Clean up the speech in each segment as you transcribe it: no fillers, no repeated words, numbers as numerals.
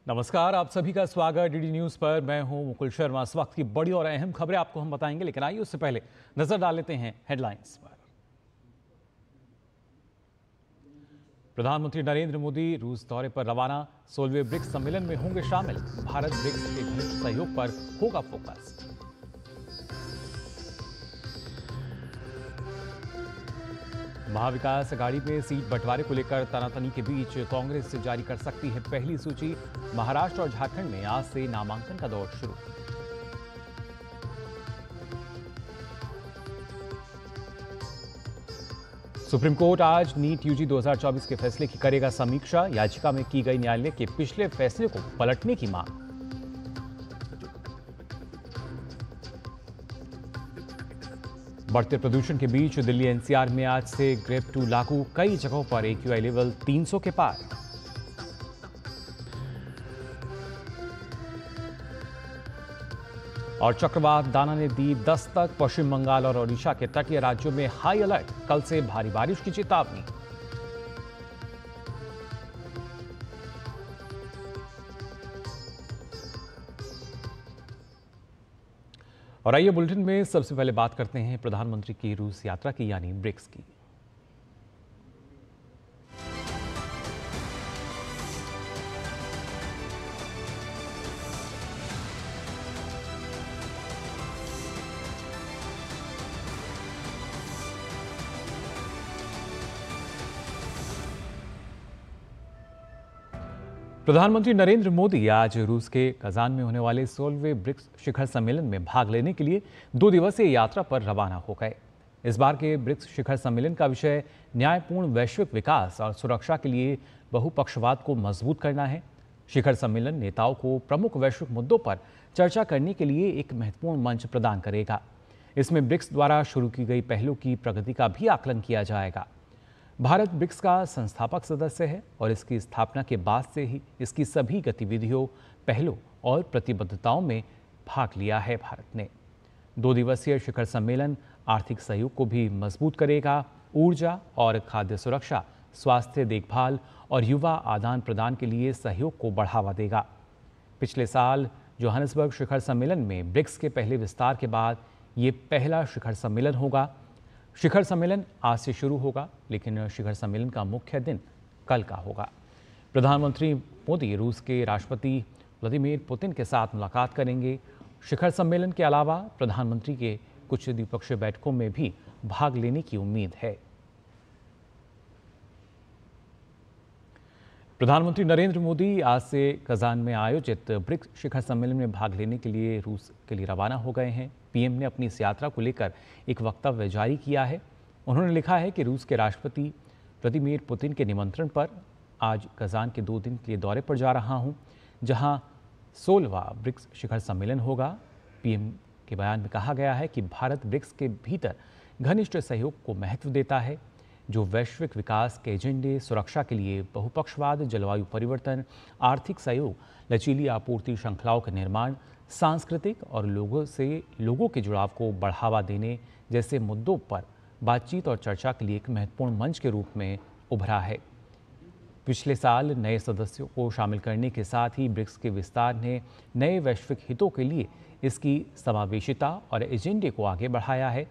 नमस्कार, आप सभी का स्वागत डीडी न्यूज पर। मैं हूं मुकुल शर्मा। इस वक्त की बड़ी और अहम खबरें आपको हम बताएंगे, लेकिन आइए उससे पहले नजर डाल लेते हैं हेडलाइंस पर। प्रधानमंत्री नरेंद्र मोदी रूस दौरे पर रवाना। 16वें ब्रिक्स सम्मेलन में होंगे शामिल। भारत ब्रिक्स के घनिष्ठ सहयोग पर होगा फोकस। महाविकास अघाड़ी में सीट बंटवारे को लेकर तनातनी के बीच कांग्रेस जारी कर सकती है पहली सूची। महाराष्ट्र और झारखंड में आज से नामांकन का दौर शुरू। सुप्रीम कोर्ट आज नीट यूजी 2024 के फैसले की करेगा समीक्षा। याचिका में की गई न्यायालय के पिछले फैसले को पलटने की मांग। बढ़ते प्रदूषण के बीच दिल्ली एनसीआर में आज से ग्रेड 2 लागू। कई जगहों पर AQI लेवल 300 के पार। और चक्रवात दाना ने दी दस्तक। पश्चिम बंगाल और ओडिशा के तटीय राज्यों में हाई अलर्ट। कल से भारी बारिश की चेतावनी। और आइए बुलेटिन में सबसे पहले बात करते हैं प्रधानमंत्री की रूस यात्रा की, यानी ब्रिक्स की। प्रधानमंत्री नरेंद्र मोदी आज रूस के कजान में होने वाले 16वें ब्रिक्स शिखर सम्मेलन में भाग लेने के लिए 2 दिवसीय यात्रा पर रवाना हो गए। इस बार के ब्रिक्स शिखर सम्मेलन का विषय न्यायपूर्ण वैश्विक विकास और सुरक्षा के लिए बहुपक्षवाद को मजबूत करना है। शिखर सम्मेलन नेताओं को प्रमुख वैश्विक मुद्दों पर चर्चा करने के लिए एक महत्वपूर्ण मंच प्रदान करेगा। इसमें ब्रिक्स द्वारा शुरू की गई पहलों की प्रगति का भी आकलन किया जाएगा। भारत ब्रिक्स का संस्थापक सदस्य है और इसकी स्थापना के बाद से ही इसकी सभी गतिविधियों, पहलों और प्रतिबद्धताओं में भाग लिया है। भारत ने 2 दिवसीय शिखर सम्मेलन आर्थिक सहयोग को भी मजबूत करेगा। ऊर्जा और खाद्य सुरक्षा, स्वास्थ्य देखभाल और युवा आदान प्रदान के लिए सहयोग को बढ़ावा देगा। पिछले साल जोहानिसबर्ग शिखर सम्मेलन में ब्रिक्स के पहले विस्तार के बाद ये पहला शिखर सम्मेलन होगा। शिखर सम्मेलन आज से शुरू होगा, लेकिन शिखर सम्मेलन का मुख्य दिन कल का होगा। प्रधानमंत्री मोदी रूस के राष्ट्रपति व्लादिमीर पुतिन के साथ मुलाकात करेंगे। शिखर सम्मेलन के अलावा प्रधानमंत्री के कुछ द्विपक्षीय बैठकों में भी भाग लेने की उम्मीद है। प्रधानमंत्री नरेंद्र मोदी आज से कजान में आयोजित ब्रिक्स शिखर सम्मेलन में भाग लेने के लिए रूस के लिए रवाना हो गए हैं। पीएम ने अपनी इस यात्रा को लेकर एक वक्तव्य जारी किया है। उन्होंने लिखा है कि रूस के राष्ट्रपति व्लादिमीर पुतिन के निमंत्रण पर आज कजान के 2 दिन के लिए दौरे पर जा रहा हूं, जहां 16वां ब्रिक्स शिखर सम्मेलन होगा। पीएम के बयान में कहा गया है कि भारत ब्रिक्स के भीतर घनिष्ठ सहयोग को महत्व देता है, जो वैश्विक विकास के एजेंडे, सुरक्षा के लिए बहुपक्षवाद, जलवायु परिवर्तन, आर्थिक सहयोग, लचीली आपूर्ति श्रृंखलाओं का निर्माण, सांस्कृतिक और लोगों के जुड़ाव को बढ़ावा देने जैसे मुद्दों पर बातचीत और चर्चा के लिए एक महत्वपूर्ण मंच के रूप में उभरा है। पिछले साल नए सदस्यों को शामिल करने के साथ ही ब्रिक्स के विस्तार ने नए वैश्विक हितों के लिए इसकी समावेशिता और एजेंडे को आगे बढ़ाया है।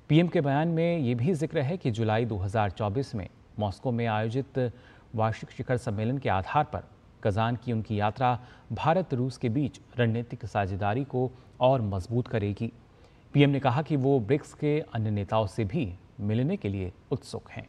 पीएम के बयान में ये भी जिक्र है कि जुलाई 2024 में मॉस्को में आयोजित वार्षिक शिखर सम्मेलन के आधार पर कजान की उनकी यात्रा भारत रूस के बीच रणनीतिक साझेदारी को और मजबूत करेगी। पीएम ने कहा कि वो ब्रिक्स के अन्य नेताओं से भी मिलने के लिए उत्सुक हैं।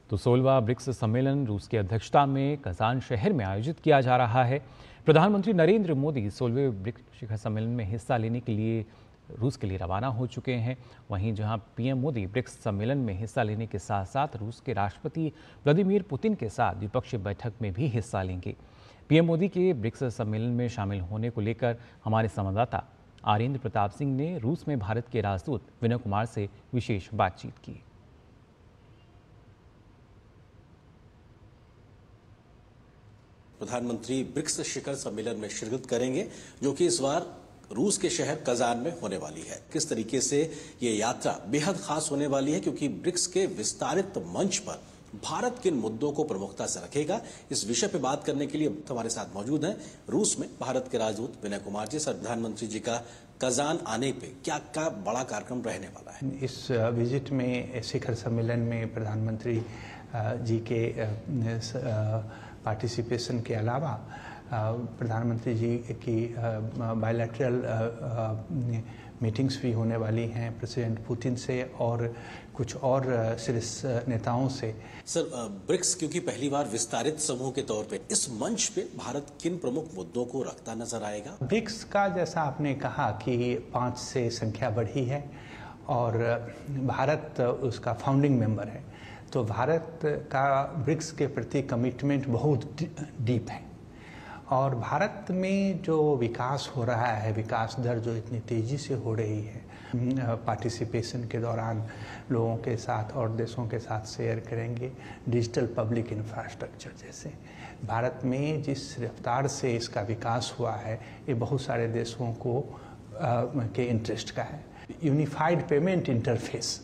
तो 16वां ब्रिक्स सम्मेलन रूस की अध्यक्षता में कजान शहर में आयोजित किया जा रहा है। प्रधानमंत्री नरेंद्र मोदी 16वें ब्रिक्स शिखर सम्मेलन में हिस्सा लेने के लिए रूस के लिए रवाना हो चुके हैं। वहीं जहां पीएम मोदी ब्रिक्स सम्मेलन में हिस्सा लेने के साथ साथ रूस के राष्ट्रपति व्लादिमीर पुतिन के साथ द्विपक्षीय बैठक में भी हिस्सा लेंगे। पीएम मोदी के ब्रिक्स सम्मेलन में शामिल होने को लेकर हमारे संवाददाता आरेंद्र प्रताप सिंह ने रूस में भारत के राजदूत विनय कुमार से विशेष बातचीत की। प्रधानमंत्री ब्रिक्स शिखर सम्मेलन में शिरकत करेंगे, जो कि इस बार रूस के शहर कजान में होने वाली है। किस तरीके से ये यात्रा बेहद खास होने वाली है, क्योंकि ब्रिक्स के विस्तारित मंच पर भारत किन मुद्दों को प्रमुखता से रखेगा, इस विषय पे बात करने के लिए हमारे साथ मौजूद हैं रूस में भारत के राजदूत विनय कुमार जी। सर, प्रधानमंत्री जी का कजान आने पे क्या क्या बड़ा कार्यक्रम रहने वाला है? इस विजिट में, शिखर सम्मेलन में प्रधानमंत्री जी के पार्टिसिपेशन के अलावा प्रधानमंत्री जी की बायलैटरल मीटिंग्स भी होने वाली हैं प्रेसिडेंट पुतिन से और कुछ और शीर्ष नेताओं से। सर, ब्रिक्स क्योंकि पहली बार विस्तारित समूह के तौर पे इस मंच पे भारत किन प्रमुख मुद्दों को रखता नजर आएगा? ब्रिक्स का, जैसा आपने कहा कि 5 से संख्या बढ़ी है और भारत उसका फाउंडिंग मेंबर है, तो भारत का ब्रिक्स के प्रति कमिटमेंट बहुत डीप है। और भारत में जो विकास हो रहा है, विकास दर जो इतनी तेज़ी से हो रही है, पार्टिसिपेशन के दौरान लोगों के साथ और देशों के साथ शेयर करेंगे। डिजिटल पब्लिक इंफ्रास्ट्रक्चर जैसे भारत में जिस रफ्तार से इसका विकास हुआ है, ये बहुत सारे देशों को के इंटरेस्ट का है। यूनिफाइड पेमेंट इंटरफेस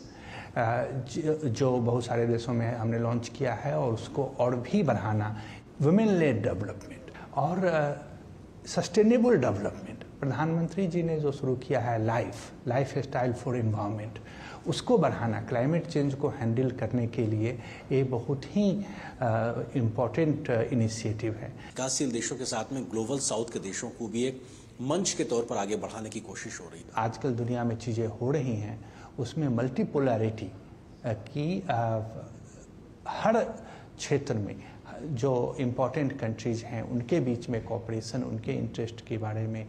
जो बहुत सारे देशों में हमने लॉन्च किया है और उसको और भी बढ़ाना, वुमेन लेड डेवलपमेंट और सस्टेनेबल डेवलपमेंट। प्रधानमंत्री जी ने जो शुरू किया है लाइफ स्टाइल फॉर एनवायरनमेंट, उसको बढ़ाना, क्लाइमेट चेंज को हैंडल करने के लिए ये बहुत ही इम्पोर्टेंट इनिशिएटिव है। विकासशील देशों के साथ में ग्लोबल साउथ के देशों को भी एक मंच के तौर पर आगे बढ़ाने की कोशिश हो रही है। आजकल दुनिया में चीज़ें हो रही हैं, उसमें मल्टीपोलैरिटी की हर क्षेत्र में जो इम्पोर्टेंट कंट्रीज़ हैं उनके बीच में कोऑपरेशन, उनके इंटरेस्ट के बारे में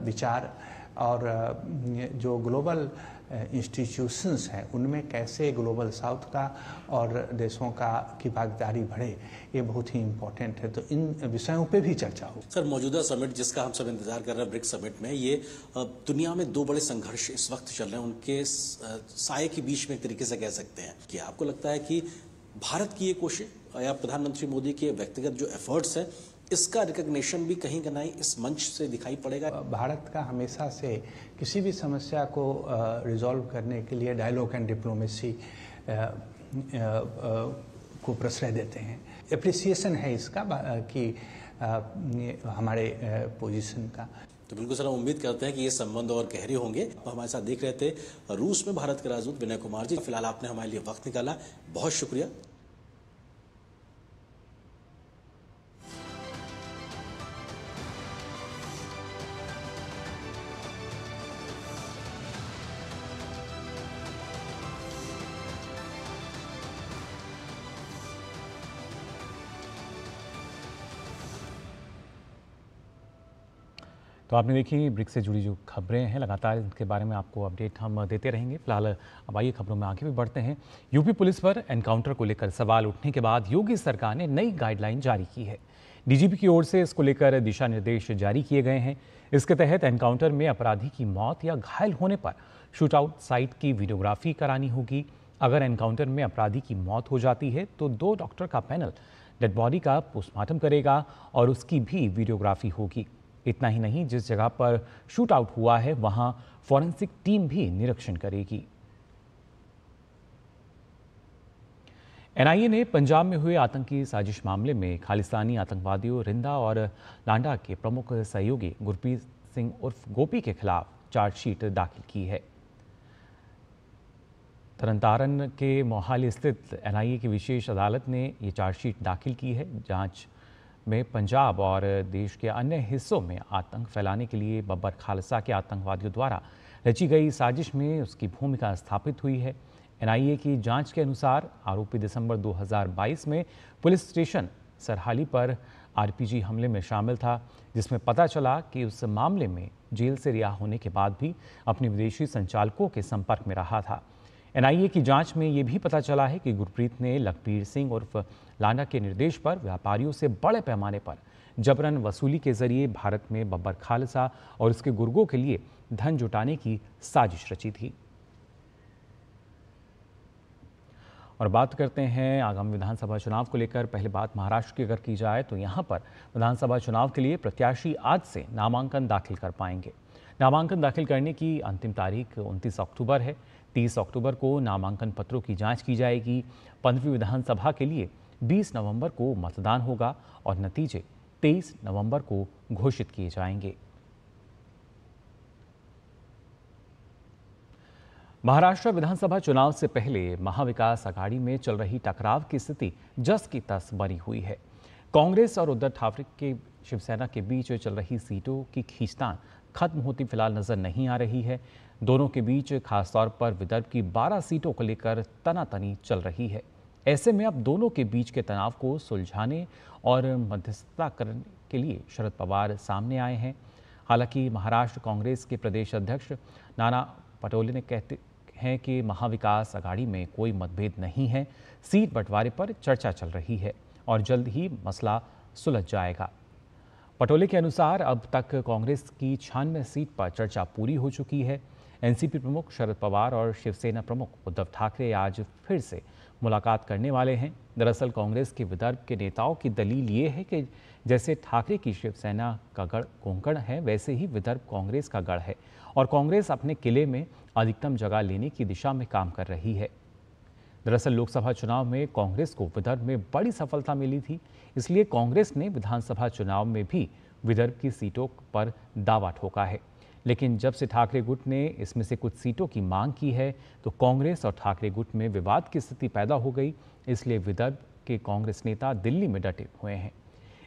विचार और जो ग्लोबल इंस्टीट्यूशंस हैं उनमें कैसे ग्लोबल साउथ का और देशों का की भागीदारी बढ़े, ये बहुत ही इम्पोर्टेंट है। तो इन विषयों पे भी चर्चा हो। सर, मौजूदा समिट जिसका हम सब इंतजार कर रहे हैं, ब्रिक्स समिट में, ये दुनिया में 2 बड़े संघर्ष इस वक्त चल रहे हैं, उनके साए के बीच में एक तरीके से कह सकते हैं। क्या आपको लगता है कि भारत की ये कोशिश या प्रधानमंत्री मोदी के व्यक्तिगत जो एफर्ट्स हैं, इसका रिकग्निशन भी कहीं का नहीं इस मंच से दिखाई पड़ेगा? भारत का हमेशा से किसी भी समस्या को रिजॉल्व करने के लिए डायलॉग एंड डिप्लोमेसी को प्रश्रय देते हैं। एप्रिसिएशन है इसका कि हमारे पोजीशन का। तो बिल्कुल सर, हम उम्मीद करते हैं कि ये संबंध और गहरे होंगे। हमारे साथ देख रहे थे रूस में भारत के राजदूत विनय कुमार जी। फिलहाल आपने हमारे लिए वक्त निकाला, बहुत शुक्रिया। तो आपने देखी ब्रिक्स से जुड़ी जो खबरें हैं, लगातार इनके बारे में आपको अपडेट हम देते रहेंगे। फिलहाल अब आइए खबरों में आगे भी बढ़ते हैं। यूपी पुलिस पर एनकाउंटर को लेकर सवाल उठने के बाद योगी सरकार ने नई गाइडलाइन जारी की है। डीजीपी की ओर से इसको लेकर दिशा निर्देश जारी किए गए हैं। इसके तहत एनकाउंटर में अपराधी की मौत या घायल होने पर शूटआउट साइट की वीडियोग्राफी करानी होगी। अगर एनकाउंटर में अपराधी की मौत हो जाती है तो 2 डॉक्टर का पैनल डेड बॉडी का पोस्टमार्टम करेगा और उसकी भी वीडियोग्राफी होगी। इतना ही नहीं, जिस जगह पर शूट आउट हुआ है वहां फॉरेंसिक टीम भी निरीक्षण करेगी। एनआईए ने पंजाब में हुए आतंकी साजिश मामले में खालिस्तानी आतंकवादियों रिंदा और लांडा के प्रमुख सहयोगी गुरप्रीत सिंह उर्फ गोपी के खिलाफ चार्जशीट दाखिल की है। तरनतारन के मोहाली स्थित एनआईए की विशेष अदालत ने ये चार्जशीट दाखिल की है। जांच में पंजाब और देश के अन्य हिस्सों में आतंक फैलाने के लिए बब्बर खालसा के आतंकवादियों द्वारा रची गई साजिश में उसकी भूमिका स्थापित हुई है। एनआईए की जांच के अनुसार आरोपी दिसंबर 2022 में पुलिस स्टेशन सरहाली पर आरपीजी हमले में शामिल था, जिसमें पता चला कि उस मामले में जेल से रिहा होने के बाद भी अपने विदेशी संचालकों के संपर्क में रहा था। एनआईए की जांच में ये भी पता चला है कि गुरप्रीत ने लखबीर सिंह उर्फ लांडा के निर्देश पर व्यापारियों से बड़े पैमाने पर जबरन वसूली के जरिए भारत में बब्बर खालसा और उसके गुर्गों के लिए धन जुटाने की साजिश रची थी। और बात करते हैं आगामी विधानसभा चुनाव को लेकर। पहले बात महाराष्ट्र की अगर की जाए तो यहाँ पर विधानसभा चुनाव के लिए प्रत्याशी आज से नामांकन दाखिल कर पाएंगे। नामांकन दाखिल करने की अंतिम तारीख 29 अक्टूबर है। 30 अक्टूबर को नामांकन पत्रों की जांच की जाएगी। 15वीं विधानसभा के लिए 20 नवंबर को मतदान होगा और नतीजे 23 नवंबर को घोषित किए जाएंगे। महाराष्ट्र विधानसभा चुनाव से पहले महाविकास आघाड़ी में चल रही टकराव की स्थिति जस की तस बनी हुई है। कांग्रेस और उद्धव ठाकरे के शिवसेना के बीच चल रही सीटों की खींचतान खत्म होती फिलहाल नजर नहीं आ रही है। दोनों के बीच खासतौर पर विदर्भ की 12 सीटों को लेकर तनातनी चल रही है। ऐसे में अब दोनों के बीच के तनाव को सुलझाने और मध्यस्थता करने के लिए शरद पवार सामने आए हैं। हालांकि महाराष्ट्र कांग्रेस के प्रदेश अध्यक्ष नाना पटोले ने कहते हैं कि महाविकास आघाड़ी में कोई मतभेद नहीं है। सीट बंटवारे पर चर्चा चल रही है और जल्द ही मसला सुलझ जाएगा। पटोले के अनुसार अब तक कांग्रेस की 96 सीट पर चर्चा पूरी हो चुकी है। एनसीपी प्रमुख शरद पवार और शिवसेना प्रमुख उद्धव ठाकरे आज फिर से मुलाकात करने वाले हैं। दरअसल कांग्रेस के विदर्भ के नेताओं की दलील ये है कि जैसे ठाकरे की शिवसेना का गढ़ कोंकण है, वैसे ही विदर्भ कांग्रेस का गढ़ है और कांग्रेस अपने किले में अधिकतम जगह लेने की दिशा में काम कर रही है। दरअसल लोकसभा चुनाव में कांग्रेस को विदर्भ में बड़ी सफलता मिली थी, इसलिए कांग्रेस ने विधानसभा चुनाव में भी विदर्भ की सीटों पर दावा ठोका है। लेकिन जब से ठाकरे गुट ने इसमें से कुछ सीटों की मांग की है तो कांग्रेस और ठाकरे गुट में विवाद की स्थिति पैदा हो गई। इसलिए विदर्भ के कांग्रेस नेता दिल्ली में डटे हुए हैं।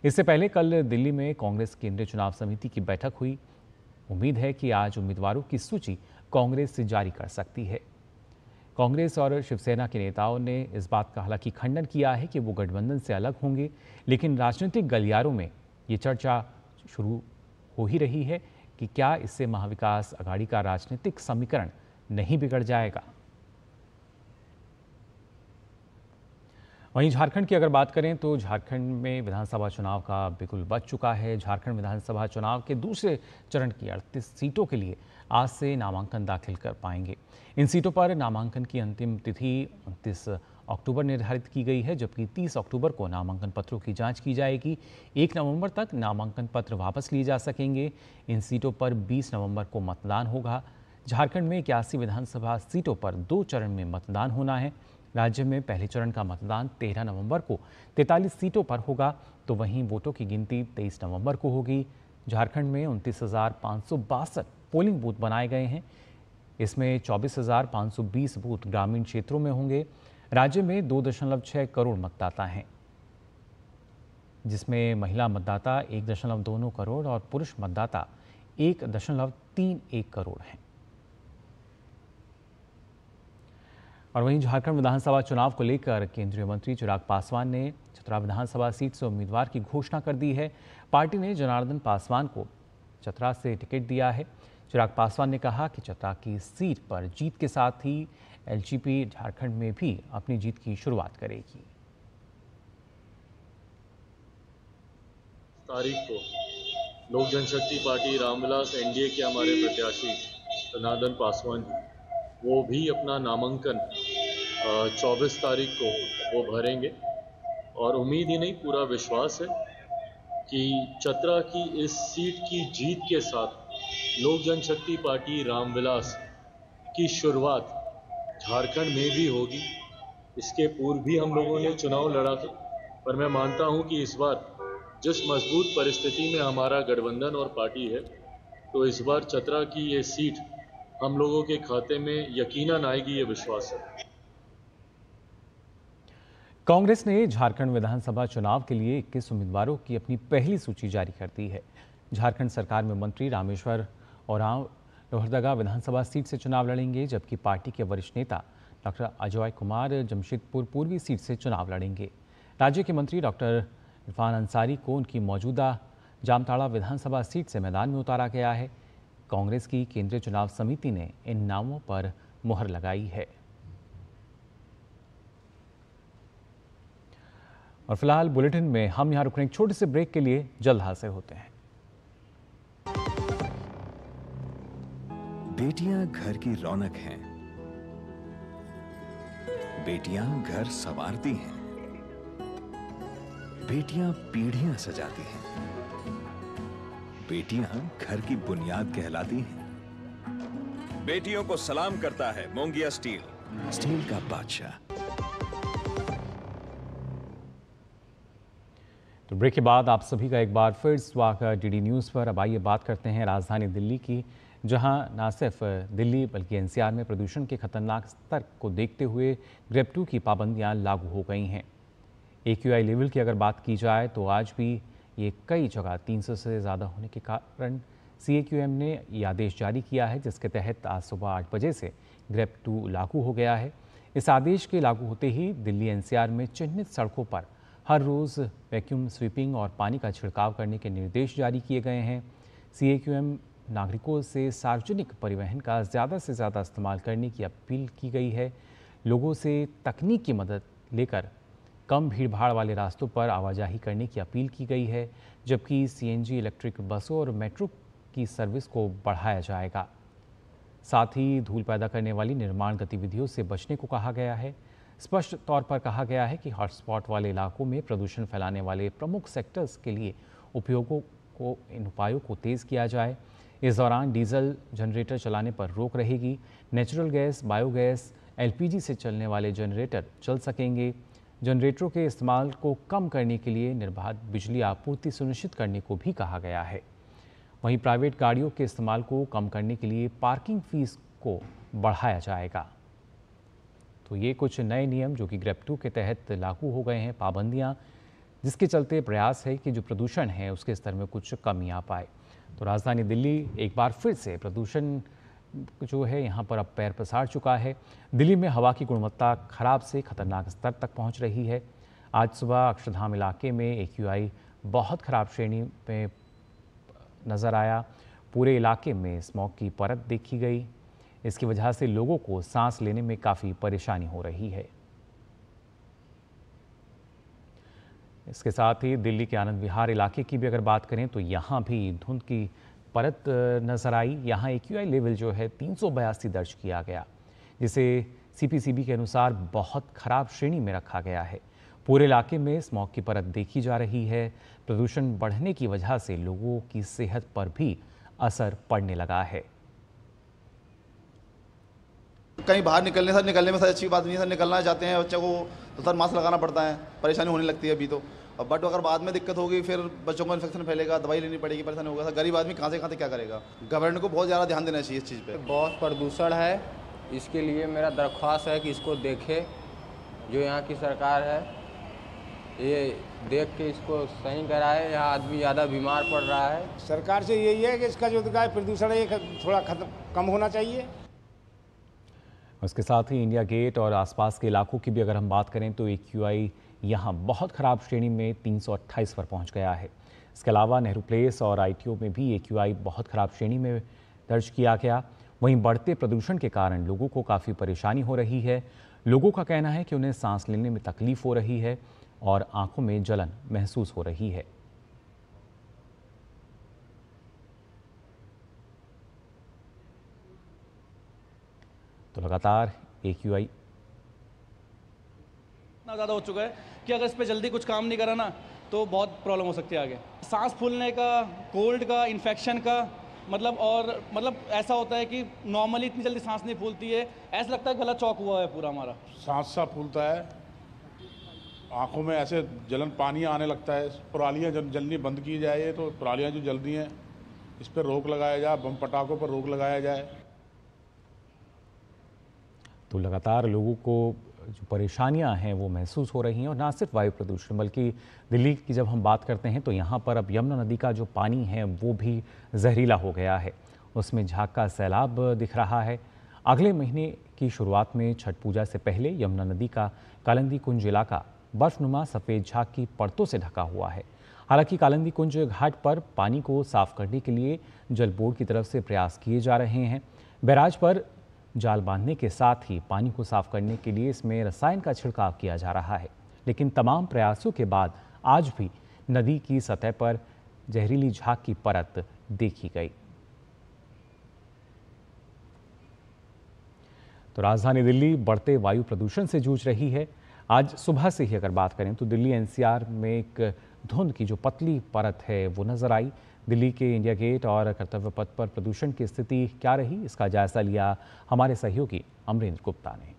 इससे पहले कल दिल्ली में कांग्रेस केंद्रीय चुनाव समिति की बैठक हुई। उम्मीद है कि आज उम्मीदवारों की सूची कांग्रेस से जारी कर सकती है। कांग्रेस और शिवसेना के नेताओं ने इस बात का हालांकि खंडन किया है कि वो गठबंधन से अलग होंगे, लेकिन राजनीतिक गलियारों में ये चर्चा शुरू हो ही रही है कि क्या इससे महाविकास आघाड़ी का राजनीतिक समीकरण नहीं बिगड़ जाएगा। वहीं झारखंड की अगर बात करें तो झारखंड में विधानसभा चुनाव का बिगुल बज चुका है। झारखंड विधानसभा चुनाव के दूसरे चरण की 38 सीटों के लिए आज से नामांकन दाखिल कर पाएंगे। इन सीटों पर नामांकन की अंतिम तिथि 29 अक्टूबर निर्धारित की गई है, जबकि 30 अक्टूबर को नामांकन पत्रों की जांच की जाएगी। 1 नवंबर तक नामांकन पत्र वापस लिए जा सकेंगे। इन सीटों पर 20 नवंबर को मतदान होगा। झारखंड में 81 विधानसभा सीटों पर 2 चरण में मतदान होना है। राज्य में पहले चरण का मतदान 13 नवंबर को 43 सीटों पर होगा, तो वहीं वोटों की गिनती 23 नवंबर को होगी। झारखंड में 29,562 पोलिंग बूथ बनाए गए हैं। इसमें 24,520 बूथ ग्रामीण क्षेत्रों में होंगे। राज्य में 2.6 करोड़ मतदाता हैं, जिसमें महिला मतदाता 1.2 करोड़ और पुरुष मतदाता 1.31 करोड़ हैं। और वहीं झारखंड विधानसभा चुनाव को लेकर केंद्रीय मंत्री चिराग पासवान ने चतरा विधानसभा सीट से उम्मीदवार की घोषणा कर दी है। पार्टी ने जनार्दन पासवान को चतरा से टिकट दिया है। चिराग पासवान ने कहा कि चतरा की सीट पर जीत के साथ ही एलजेपी झारखंड में भी अपनी जीत की शुरुआत करेगी। तारीख को लोक जनशक्ति पार्टी रामविलास एनडीए के हमारे प्रत्याशी जनार्दन पासवान जी वो भी अपना नामांकन 24 तारीख को वो भरेंगे और उम्मीद ही नहीं पूरा विश्वास है कि चतरा की इस सीट की जीत के साथ लोक जनशक्ति पार्टी रामविलास की शुरुआत झारखंड में भी होगी। इसके पूर्व भी हम लोगों ने चुनाव लड़ा था, पर मैं मानता हूं कि इस बार जिस मजबूत परिस्थिति में हमारा गठबंधन और पार्टी है, तो इस बार चतरा की ये सीट हम लोगों के खाते में यकीनन आएगी, ये विश्वास है। कांग्रेस ने झारखंड विधानसभा चुनाव के लिए 21 उम्मीदवारों की अपनी पहली सूची जारी कर दी है। झारखंड सरकार में मंत्री रामेश्वर ओरांव लोहरदगा विधानसभा सीट से चुनाव लड़ेंगे, जबकि पार्टी के वरिष्ठ नेता डॉक्टर अजय कुमार जमशेदपुर पूर्वी सीट से चुनाव लड़ेंगे। राज्य के मंत्री डॉक्टर इरफान अंसारी को उनकी मौजूदा जामताड़ा विधानसभा सीट से मैदान में उतारा गया है। कांग्रेस की केंद्रीय चुनाव समिति ने इन नामों पर मुहर लगाई है। और फिलहाल बुलेटिन में हम यहां रुक रहे हैं, एक छोटे से ब्रेक के लिए जल्द हाजिर होते हैं। बेटियां घर की रौनक हैं। बेटियां घर संवारती हैं, बेटियां पीढ़ियां सजाती हैं, बेटियां घर की बुनियाद कहलाती हैं। बेटियों को सलाम करता है मोंगिया स्टील, स्टील का बादशाह। तो ब्रेक के बाद आप सभी का एक बार फिर स्वागत डीडी न्यूज़ पर। अब आइए बात करते हैं राजधानी दिल्ली की, जहां न सिर्फ दिल्ली बल्कि एनसीआर में प्रदूषण के खतरनाक स्तर को देखते हुए ग्रेड 2 की पाबंदियां लागू हो गई हैं। AQI लेवल की अगर बात की जाए तो आज भी ये कई जगह 300 से ज़्यादा होने के कारण CAQM ने ये आदेश जारी किया है, जिसके तहत आज सुबह 8 बजे से ग्रेड 2 लागू हो गया है। इस आदेश के लागू होते ही दिल्ली NCR में चिन्हित सड़कों पर हर रोज़ वैक्यूम स्वीपिंग और पानी का छिड़काव करने के निर्देश जारी किए गए हैं। CAQM नागरिकों से सार्वजनिक परिवहन का ज़्यादा से ज़्यादा इस्तेमाल करने की अपील की गई है। लोगों से तकनीक की मदद लेकर कम भीड़भाड़ वाले रास्तों पर आवाजाही करने की अपील की गई है, जबकि CNG इलेक्ट्रिक बसों और मेट्रो की सर्विस को बढ़ाया जाएगा। साथ ही धूल पैदा करने वाली निर्माण गतिविधियों से बचने को कहा गया है। स्पष्ट तौर पर कहा गया है कि हॉटस्पॉट वाले इलाकों में प्रदूषण फैलाने वाले प्रमुख सेक्टर्स के लिए इन उपायों को तेज़ किया जाए। इस दौरान डीजल जनरेटर चलाने पर रोक रहेगी। नेचुरल गैस, बायोगैस, LPG से चलने वाले जनरेटर चल सकेंगे। जनरेटरों के इस्तेमाल को कम करने के लिए निर्बाध बिजली आपूर्ति सुनिश्चित करने को भी कहा गया है। वहीं प्राइवेट गाड़ियों के इस्तेमाल को कम करने के लिए पार्किंग फीस को बढ़ाया जाएगा। तो ये कुछ नए नियम जो कि ग्रेड 2 के तहत लागू हो गए हैं, पाबंदियां, जिसके चलते प्रयास है कि जो प्रदूषण है उसके स्तर में कुछ कमी आ पाए। तो राजधानी दिल्ली एक बार फिर से प्रदूषण जो है यहाँ पर अब पैर पसार चुका है। दिल्ली में हवा की गुणवत्ता खराब से खतरनाक स्तर तक पहुँच रही है। आज सुबह अक्षरधाम इलाके में AQI बहुत खराब श्रेणी में नज़र आया। पूरे इलाके में स्मॉग की परत देखी गई। इसकी वजह से लोगों को सांस लेने में काफ़ी परेशानी हो रही है। इसके साथ ही दिल्ली के आनंद विहार इलाके की भी अगर बात करें तो यहाँ भी धुंध की परत नज़र आई। यहाँ AQI लेवल जो है 382 दर्ज किया गया, जिसे CPCB के अनुसार बहुत खराब श्रेणी में रखा गया है। पूरे इलाके में स्मॉग की परत देखी जा रही है। प्रदूषण बढ़ने की वजह से लोगों की सेहत पर भी असर पड़ने लगा है। कहीं बाहर निकलने में सर अच्छी बात नहीं है सर। निकलना चाहते हैं बच्चों को तो सर मास्क लगाना पड़ता है, परेशानी होने लगती है अभी तो। अब बट अगर बाद में दिक्कत होगी फिर बच्चों को इन्फेक्शन फैलेगा, दवाई लेनी पड़ेगी, परेशानी होगा सर। गरीब आदमी कहाँ से क्या करेगा। गवर्नमेंट को बहुत ज़्यादा ध्यान देना चाहिए इस चीज़ पे। बहुत प्रदूषण है, इसके लिए मेरा दरख्वास्त है कि इसको देखे जो यहाँ की सरकार है, ये देख के इसको सही कराए। यहाँ आदमी ज़्यादा बीमार पड़ रहा है। सरकार से यही है कि इसका जो प्रदूषण है थोड़ा कम होना चाहिए। उसके साथ ही इंडिया गेट और आसपास के इलाकों की भी अगर हम बात करें तो AQI यहाँ बहुत ख़राब श्रेणी में 328 पर पहुँच गया है। इसके अलावा नेहरू प्लेस और ITO में भी AQI बहुत ख़राब श्रेणी में दर्ज किया गया। वहीं बढ़ते प्रदूषण के कारण लोगों को काफ़ी परेशानी हो रही है। लोगों का कहना है कि उन्हें सांस लेने में तकलीफ हो रही है और आंखों में जलन महसूस हो रही है। तो लगातार AQI इतना ज़्यादा हो चुका है कि अगर इस पे जल्दी कुछ काम नहीं करा ना तो बहुत प्रॉब्लम हो सकती है आगे। सांस फूलने का, कोल्ड का, इन्फेक्शन का मतलब ऐसा होता है कि नॉर्मली इतनी जल्दी सांस नहीं फूलती है। ऐसा लगता है गला चौक हुआ है पूरा हमारा। सांस सा फूलता है, आंखों में ऐसे जलन पानी आने लगता है। परालियाँ जलनी बंद की जाए तो परालियाँ जो जल रही हैं इस पर रोक लगाया जाए, बम पटाखों पर रोक लगाया जाए। तो लगातार लोगों को जो परेशानियां हैं वो महसूस हो रही हैं। और ना सिर्फ वायु प्रदूषण बल्कि दिल्ली की जब हम बात करते हैं तो यहाँ पर अब यमुना नदी का जो पानी है वो भी जहरीला हो गया है। उसमें झाग का सैलाब दिख रहा है। अगले महीने की शुरुआत में छठ पूजा से पहले यमुना नदी का कालिंदी कुंज इलाका बर्फनुमा सफ़ेद झाग की परतों से ढका हुआ है। हालांकि कालिंदी कुंज घाट पर पानी को साफ करने के लिए जल बोर्ड की तरफ से प्रयास किए जा रहे हैं। बैराज पर जाल बांधने के साथ ही पानी को साफ करने के लिए इसमें रसायन का छिड़काव किया जा रहा है, लेकिन तमाम प्रयासों के बाद आज भी नदी की सतह पर जहरीली झाग की परत देखी गई। तो राजधानी दिल्ली बढ़ते वायु प्रदूषण से जूझ रही है। आज सुबह से ही अगर बात करें तो दिल्ली एनसीआर में एक धुंध की जो पतली परत है वो नजर आई। दिल्ली के इंडिया गेट और कर्तव्य पथ पर प्रदूषण की स्थिति क्या रही, इसका जायजा लिया हमारे सहयोगी अमरेंद्र गुप्ता ने।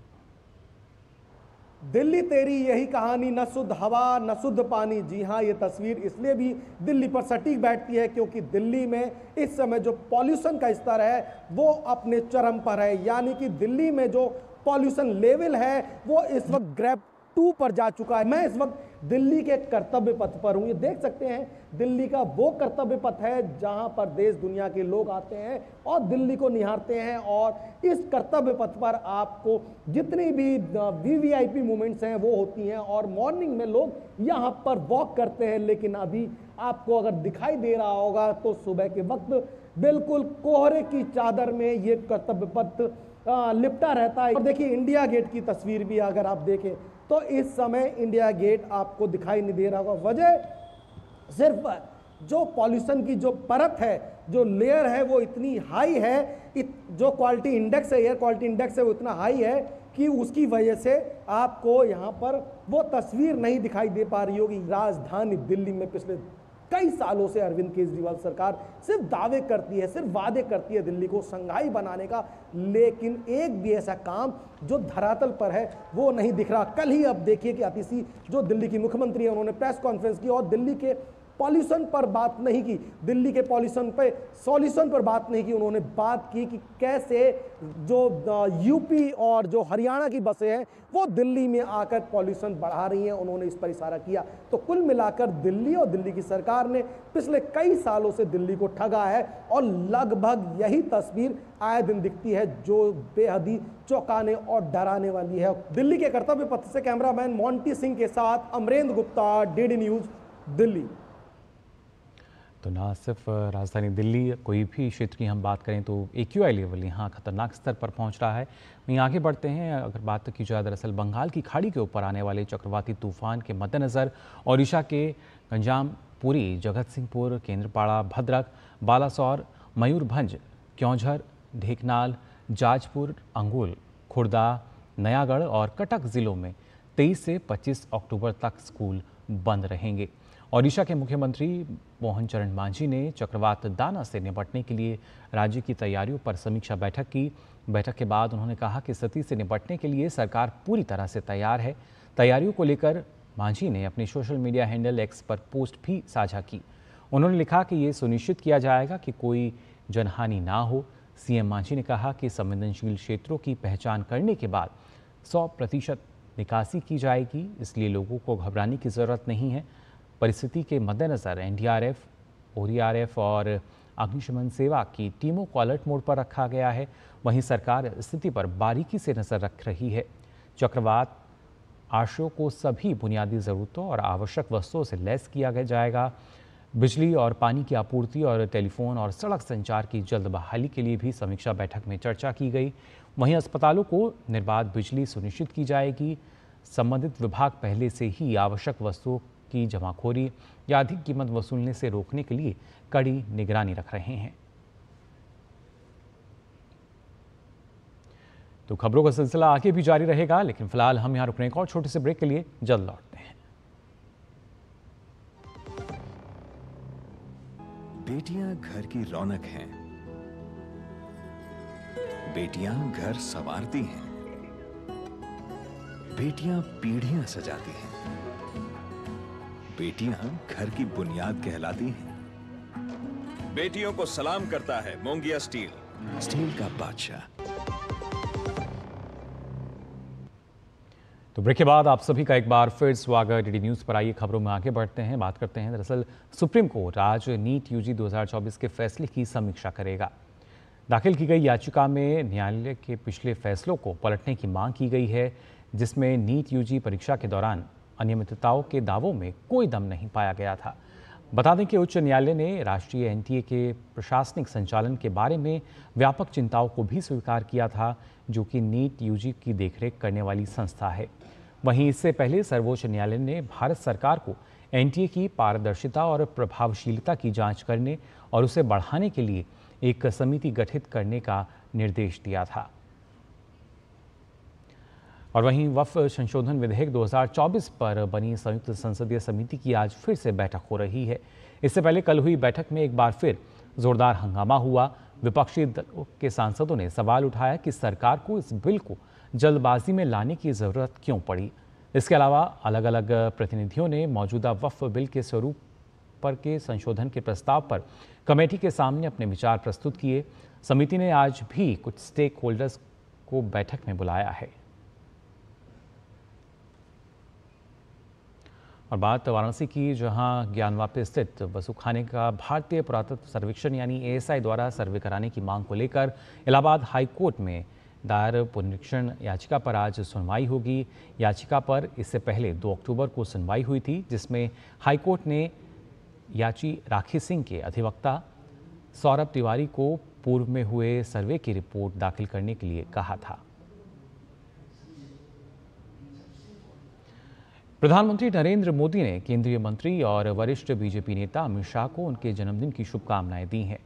दिल्ली तेरी यही कहानी, न शुद्ध हवा न शुद्ध पानी। जी हाँ, ये तस्वीर इसलिए भी दिल्ली पर सटीक बैठती है क्योंकि दिल्ली में इस समय जो पॉल्यूशन का स्तर है वो अपने चरम पर है। यानी कि दिल्ली में जो पॉल्यूशन लेवल है वो इस वक्त ग्रेड 2 पर जा चुका है। मैं इस वक्त दिल्ली के कर्तव्य पथ पर हूँ। ये देख सकते हैं दिल्ली का वो कर्तव्य पथ है जहां पर देश दुनिया के लोग आते हैं और दिल्ली को निहारते हैं। और इस कर्तव्य पथ पर आपको जितनी भी वीवीआईपी मूवमेंट्स हैं वो होती हैं और मॉर्निंग में लोग यहां पर वॉक करते हैं। लेकिन अभी आपको अगर दिखाई दे रहा होगा तो सुबह के वक्त बिल्कुल कोहरे की चादर में ये कर्तव्य पथ लिपटा रहता है। और देखिए इंडिया गेट की तस्वीर भी अगर आप देखें तो इस समय इंडिया गेट आपको दिखाई नहीं दे रहा होगा। वजह सिर्फ जो पॉल्यूशन की जो परत है, जो लेयर है वो इतनी हाई है, जो क्वालिटी इंडेक्स है, एयर क्वालिटी इंडेक्स है वो इतना हाई है कि उसकी वजह से आपको यहाँ पर वो तस्वीर नहीं दिखाई दे पा रही होगी। राजधानी दिल्ली में पिछले कई सालों से अरविंद केजरीवाल सरकार सिर्फ दावे करती है, सिर्फ वादे करती है दिल्ली को शंघाई बनाने का, लेकिन एक भी ऐसा काम जो धरातल पर है वो नहीं दिख रहा। कल ही अब देखिए कि आतिशी जो दिल्ली की मुख्यमंत्री है उन्होंने प्रेस कॉन्फ्रेंस की और दिल्ली के पॉल्यूशन पर बात नहीं की, दिल्ली के पॉल्यूशन पे सॉल्यूशन पर बात नहीं की। उन्होंने बात की कि कैसे जो यूपी और जो हरियाणा की बसें हैं वो दिल्ली में आकर पॉल्यूशन बढ़ा रही हैं, उन्होंने इस पर इशारा किया। तो कुल मिलाकर दिल्ली और दिल्ली की सरकार ने पिछले कई सालों से दिल्ली को ठगा है और लगभग यही तस्वीर आए दिन दिखती है जो बेहद ही चौंकाने और डराने वाली है। दिल्ली के कर्तव्य पथ से कैमरामैन मोंटी सिंह के साथ अमरेंद्र गुप्ता, डीडी न्यूज, दिल्ली। तो ना सिर्फ राजधानी दिल्ली, कोई भी क्षेत्र की हम बात करें तो AQI लेवल यहाँ खतरनाक स्तर पर पहुँच रहा है। वहीं आगे बढ़ते हैं, अगर बात की जाए दरअसल बंगाल की खाड़ी के ऊपर आने वाले चक्रवाती तूफान के मद्देनज़र ओडिशा के गंजामपुरी, जगत सिंहपुर, केंद्रपाड़ा, भद्रक, बालासोर, मयूरभंज, क्योंझर, ढेकनाल, जाजपुर, अंगुल, खुर्दा, नयागढ़ और कटक जिलों में 23 से 25 अक्टूबर तक स्कूल बंद रहेंगे। ओडिशा के मुख्यमंत्री मोहन चरण मांझी ने चक्रवात दाना से निपटने के लिए राज्य की तैयारियों पर समीक्षा बैठक की। बैठक के बाद उन्होंने कहा कि स्थिति से निपटने के लिए सरकार पूरी तरह से तैयार है। तैयारियों को लेकर मांझी ने अपने सोशल मीडिया हैंडल X पर पोस्ट भी साझा की। उन्होंने लिखा कि ये सुनिश्चित किया जाएगा कि कोई जनहानि ना हो। सीएम मांझी ने कहा कि संवेदनशील क्षेत्रों की पहचान करने के बाद 100% निकासी की जाएगी, इसलिए लोगों को घबराने की ज़रूरत नहीं है। परिस्थिति के मद्देनज़र NDRF, ODRF और अग्निशमन सेवा की टीमों को अलर्ट मोड पर रखा गया है। वहीं सरकार स्थिति पर बारीकी से नज़र रख रही है। चक्रवात आश्रयों को सभी बुनियादी ज़रूरतों और आवश्यक वस्तुओं से लैस किया जाएगा। बिजली और पानी की आपूर्ति और टेलीफोन और सड़क संचार की जल्द बहाली के लिए भी समीक्षा बैठक में चर्चा की गई। वहीं अस्पतालों को निर्बाध बिजली सुनिश्चित की जाएगी। संबंधित विभाग पहले से ही आवश्यक वस्तुओं की जमाखोरी या अधिक कीमत वसूलने से रोकने के लिए कड़ी निगरानी रख रहे हैं। तो खबरों का सिलसिला आगे भी जारी रहेगा, लेकिन फिलहाल हम यहां रुक रहे हैं एक और छोटे से ब्रेक के लिए, जल्द लौटते हैं। बेटियां घर की रौनक हैं। बेटियां घर संवारती हैं। बेटियां पीढ़ियां सजाती हैं। बेटियां घर की बुनियाद कहलाती हैं। बेटियों को सलाम करता है मोंगिया स्टील, स्टील का बादशाह। तो ब्रेक के बाद आप सभी का एक बार फिर स्वागत। डीडी न्यूज़ पर आइए खबरों में आगे बढ़ते हैं। बात करते हैं दरअसल सुप्रीम कोर्ट आज नीट यूजी 2024 के फैसले की समीक्षा करेगा। दाखिल की गई याचिका में न्यायालय के पिछले फैसलों को पलटने की मांग की गई है, जिसमें नीट यूजी परीक्षा के दौरान अनियमितताओं के दावों में कोई दम नहीं पाया गया था। बता दें कि उच्च न्यायालय ने राष्ट्रीय एनटीए के प्रशासनिक संचालन के बारे में व्यापक चिंताओं को भी स्वीकार किया था, जो कि नीट यूजी की देखरेख करने वाली संस्था है। वहीं इससे पहले सर्वोच्च न्यायालय ने भारत सरकार को एनटीए की पारदर्शिता और प्रभावशीलता की जांच करने और उसे बढ़ाने के लिए एक समिति गठित करने का निर्देश दिया था। और वहीं वक्फ संशोधन विधेयक 2024 पर बनी संयुक्त संसदीय समिति की आज फिर से बैठक हो रही है। इससे पहले कल हुई बैठक में एक बार फिर जोरदार हंगामा हुआ। विपक्षी दलों के सांसदों ने सवाल उठाया कि सरकार को इस बिल को जल्दबाजी में लाने की जरूरत क्यों पड़ी। इसके अलावा अलग अलग प्रतिनिधियों ने मौजूदा वक्फ बिल के स्वरूप पर के संशोधन के प्रस्ताव पर कमेटी के सामने अपने विचार प्रस्तुत किए। समिति ने आज भी कुछ स्टेक होल्डर्स को बैठक में बुलाया है। और बात वाराणसी की, जहां ज्ञानवापी स्थित बसूखाने का भारतीय पुरातत्व सर्वेक्षण यानी ASI द्वारा सर्वे कराने की मांग को लेकर इलाहाबाद हाई कोर्ट में दायर पुनरीक्षण याचिका पर आज सुनवाई होगी। याचिका पर इससे पहले 2 अक्टूबर को सुनवाई हुई थी, जिसमें हाई कोर्ट ने याची राखी सिंह के अधिवक्ता सौरभ तिवारी को पूर्व में हुए सर्वे की रिपोर्ट दाखिल करने के लिए कहा था। प्रधानमंत्री नरेंद्र मोदी ने केंद्रीय मंत्री और वरिष्ठ बीजेपी नेता अमित शाह को उनके जन्मदिन की शुभकामनाएं दी हैं।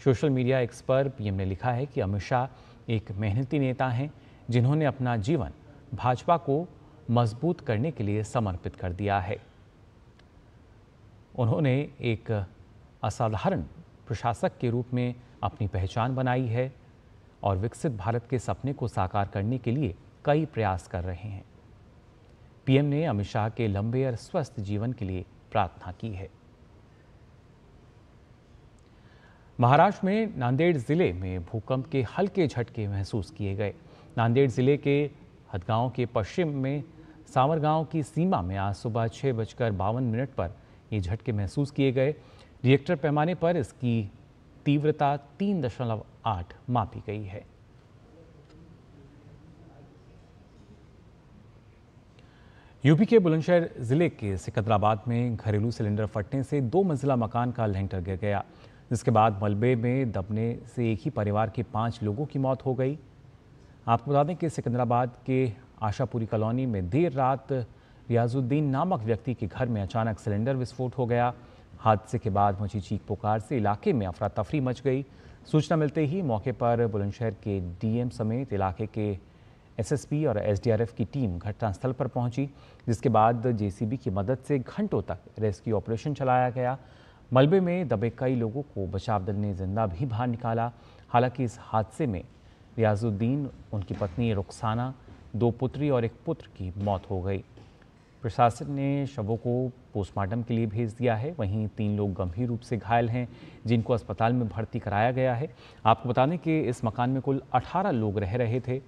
सोशल मीडिया एक्स पर पीएम ने लिखा है कि अमित शाह एक मेहनती नेता हैं, जिन्होंने अपना जीवन भाजपा को मजबूत करने के लिए समर्पित कर दिया है। उन्होंने एक असाधारण प्रशासक के रूप में अपनी पहचान बनाई है और विकसित भारत के सपने को साकार करने के लिए कई प्रयास कर रहे हैं। पीएम ने अमित शाह के लंबे और स्वस्थ जीवन के लिए प्रार्थना की है। महाराष्ट्र में नांदेड़ जिले में भूकंप के हल्के झटके महसूस किए गए। नांदेड़ जिले के हदगांव के पश्चिम में सावरगांव की सीमा में आज सुबह 6:52 पर ये झटके महसूस किए गए। रिएक्टर पैमाने पर इसकी तीव्रता 3.8 मापी गई है। यूपी के बुलंदशहर जिले के सिकंदराबाद में घरेलू सिलेंडर फटने से 2 मंजिला मकान का लेंटर गिर गया, जिसके बाद मलबे में दबने से एक ही परिवार के 5 लोगों की मौत हो गई। आपको बता दें कि सिकंदराबाद के आशापुरी कॉलोनी में देर रात रियाजुद्दीन नामक व्यक्ति के घर में अचानक सिलेंडर विस्फोट हो गया। हादसे के बाद मची चीख पुकार से इलाके में अफरा तफरी मच गई। सूचना मिलते ही मौके पर बुलंदशहर के डीएम समेत इलाके के एसएसपी और एसडीआरएफ की टीम घटनास्थल पर पहुंची, जिसके बाद जेसीबी की मदद से घंटों तक रेस्क्यू ऑपरेशन चलाया गया। मलबे में दबे कई लोगों को बचाव दल ने जिंदा भी बाहर निकाला। हालांकि इस हादसे में रियाजुद्दीन, उनकी पत्नी रुखसाना, 2 पुत्री और 1 पुत्र की मौत हो गई। प्रशासन ने शवों को पोस्टमार्टम के लिए भेज दिया है। वहीं 3 लोग गंभीर रूप से घायल हैं, जिनको अस्पताल में भर्ती कराया गया है। आपको बता दें कि इस मकान में कुल 18 लोग रह रहे थे।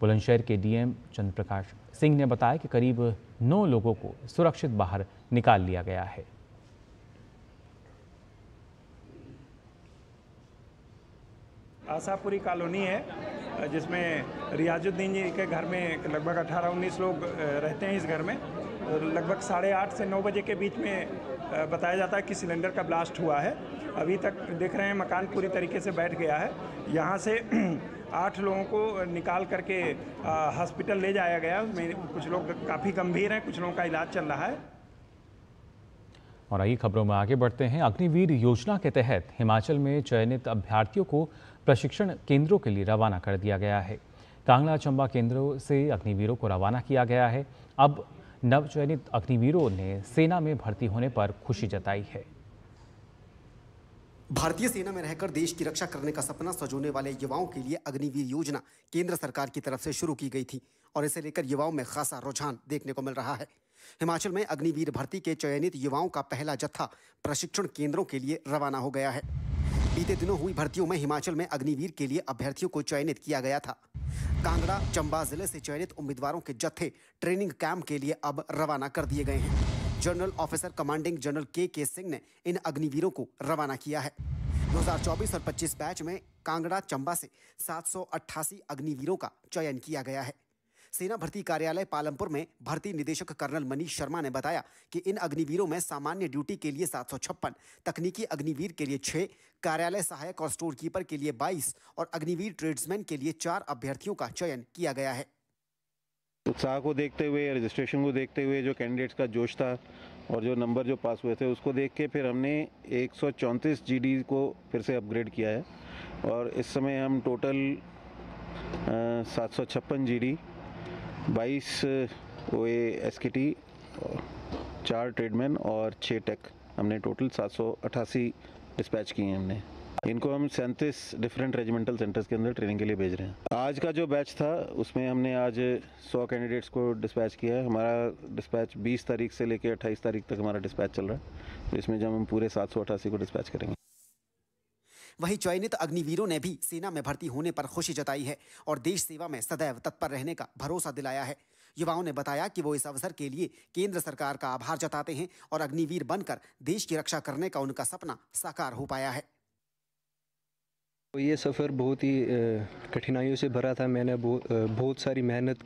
बुलंदशहर के डीएम चंद्रप्रकाश सिंह ने बताया कि करीब 9 लोगों को सुरक्षित बाहर निकाल लिया गया है। आशापुरी कॉलोनी है, जिसमें रियाजुद्दीन जी के घर में लगभग 18-19 लोग रहते हैं। इस घर में लगभग 8:30 से 9 बजे के बीच में बताया जाता है कि सिलेंडर का ब्लास्ट हुआ है। अभी तक देख रहे हैं मकान पूरी तरीके से बैठ गया है। यहाँ से 8 लोगों को निकाल करके हॉस्पिटल ले जाया गया। उसमें कुछ लोग काफ़ी गंभीर हैं, कुछ लोगों का इलाज चल रहा है। और आइए खबरों में आगे बढ़ते हैं। अग्निवीर योजना के तहत हिमाचल में चयनित अभ्यर्थियों को प्रशिक्षण केंद्रों के लिए रवाना कर दिया गया है। कांगड़ा चंबा केंद्रों से अग्निवीरों को रवाना किया गया है। अब नवचयनित अग्निवीरों ने सेना में भर्ती होने पर खुशी जताई है। भारतीय सेना में रहकर देश की रक्षा करने का सपना सजोने वाले युवाओं के लिए अग्निवीर योजना केंद्र सरकार की तरफ से शुरू की गई थी और इसे लेकर युवाओं में खासा रुझान देखने को मिल रहा है। हिमाचल में अग्निवीर भर्ती के चयनित युवाओं का पहला जत्था प्रशिक्षण केंद्रों के लिए रवाना हो गया है। बीते दिनों हुई भर्तियों में हिमाचल में अग्निवीर के लिए अभ्यर्थियों को चयनित किया गया था। कांगड़ा चंबा जिले से चयनित उम्मीदवारों के जत्थे ट्रेनिंग कैंप के लिए अब रवाना कर दिए गए हैं। जनरल ऑफिसर कमांडिंग जनरल के सिंह ने इन अग्निवीरों को रवाना किया है। 2024 और 25 बैच में कांगड़ा चंबा से 788 अग्निवीरों का चयन किया गया है। सेना भर्ती कार्यालय पालमपुर में भर्ती निदेशक कर्नल मनीष शर्मा ने बताया कि इन अग्निवीरों में सामान्य ड्यूटी के लिए 756, तकनीकी अग्निवीर के लिए 6, कार्यालय सहायक और स्टोर कीपर के लिए 22 और अग्निवीर ट्रेड्समैन के लिए 4 अभ्यर्थियों का चयन किया गया है। उत्साह को देखते हुए, रजिस्ट्रेशन को देखते हुए, जो कैंडिडेट्स का जोश था और जो नंबर जो पास हुए थे उसको देख के फिर हमने 134 जीडी को फिर से अपग्रेड किया है और इस समय हम total 756 GD 22 OA SKT, 4 tradesman और 6 टेक, हमने टोटल 788 डिस्पैच किए हैं हमने। इनको हम 37 डिफरेंट रेजिमेंटल सेंटर्स के अंदर ट्रेनिंग के लिए भेज रहे हैं। आज का जो बैच था उसमें हमने आज 100 कैंडिडेट्स को डिस्पैच किया है। हमारा डिस्पैच 20 तारीख से लेकर 28 तारीख तक हमारा डिस्पैच चल रहा है, तो इसमें जब हम पूरे 788 को डिस्पैच करेंगे। वहीं चयनित अग्निवीरों ने भी सेना में भर्ती होने पर खुशी जताई है और देश सेवा में सदैव तत्पर रहने का भरोसा दिलाया है। युवाओं ने बताया कि वो इस अवसर के लिए केंद्र सरकार का आभार जताते हैं और अग्निवीर बनकर देश की रक्षा करने का उनका सपना साकार हो पाया है। ये सफ़र बहुत ही कठिनाइयों से भरा था। मैंने बहुत सारी मेहनत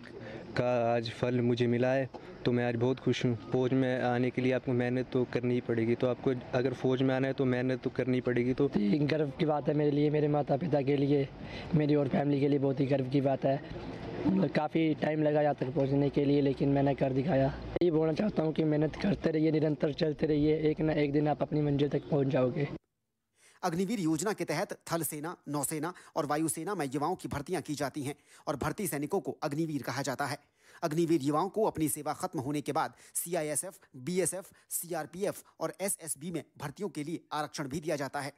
का आज फल मुझे मिला है, तो मैं आज बहुत खुश हूँ। फ़ौज में आने के लिए आपको मेहनत तो करनी ही पड़ेगी, तो आपको अगर फ़ौज में आना है तो मेहनत तो करनी पड़ेगी। तो गर्व की बात है मेरे लिए, मेरे माता पिता के लिए, मेरी और फैमिली के लिए बहुत ही गर्व की बात है। काफ़ी टाइम लगा यहाँ तक पहुँचने के लिए, लेकिन मैंने कर दिखाया। ये बोलना चाहता हूँ कि मेहनत करते रहिए, निरंतर चलते रहिए, एक ना एक दिन आप अपनी मंजिल तक पहुँच जाओगे। अग्निवीर योजना के तहत थल सेना, नौसेना और वायुसेना में युवाओं की भर्तियां की जाती हैं और भर्ती सैनिकों को अग्निवीर कहा जाता है। अग्निवीर युवाओं को अपनी सेवा खत्म होने के बाद CISF, BSF, CRPF और SSB में भर्तियों के लिए आरक्षण भी दिया जाता है।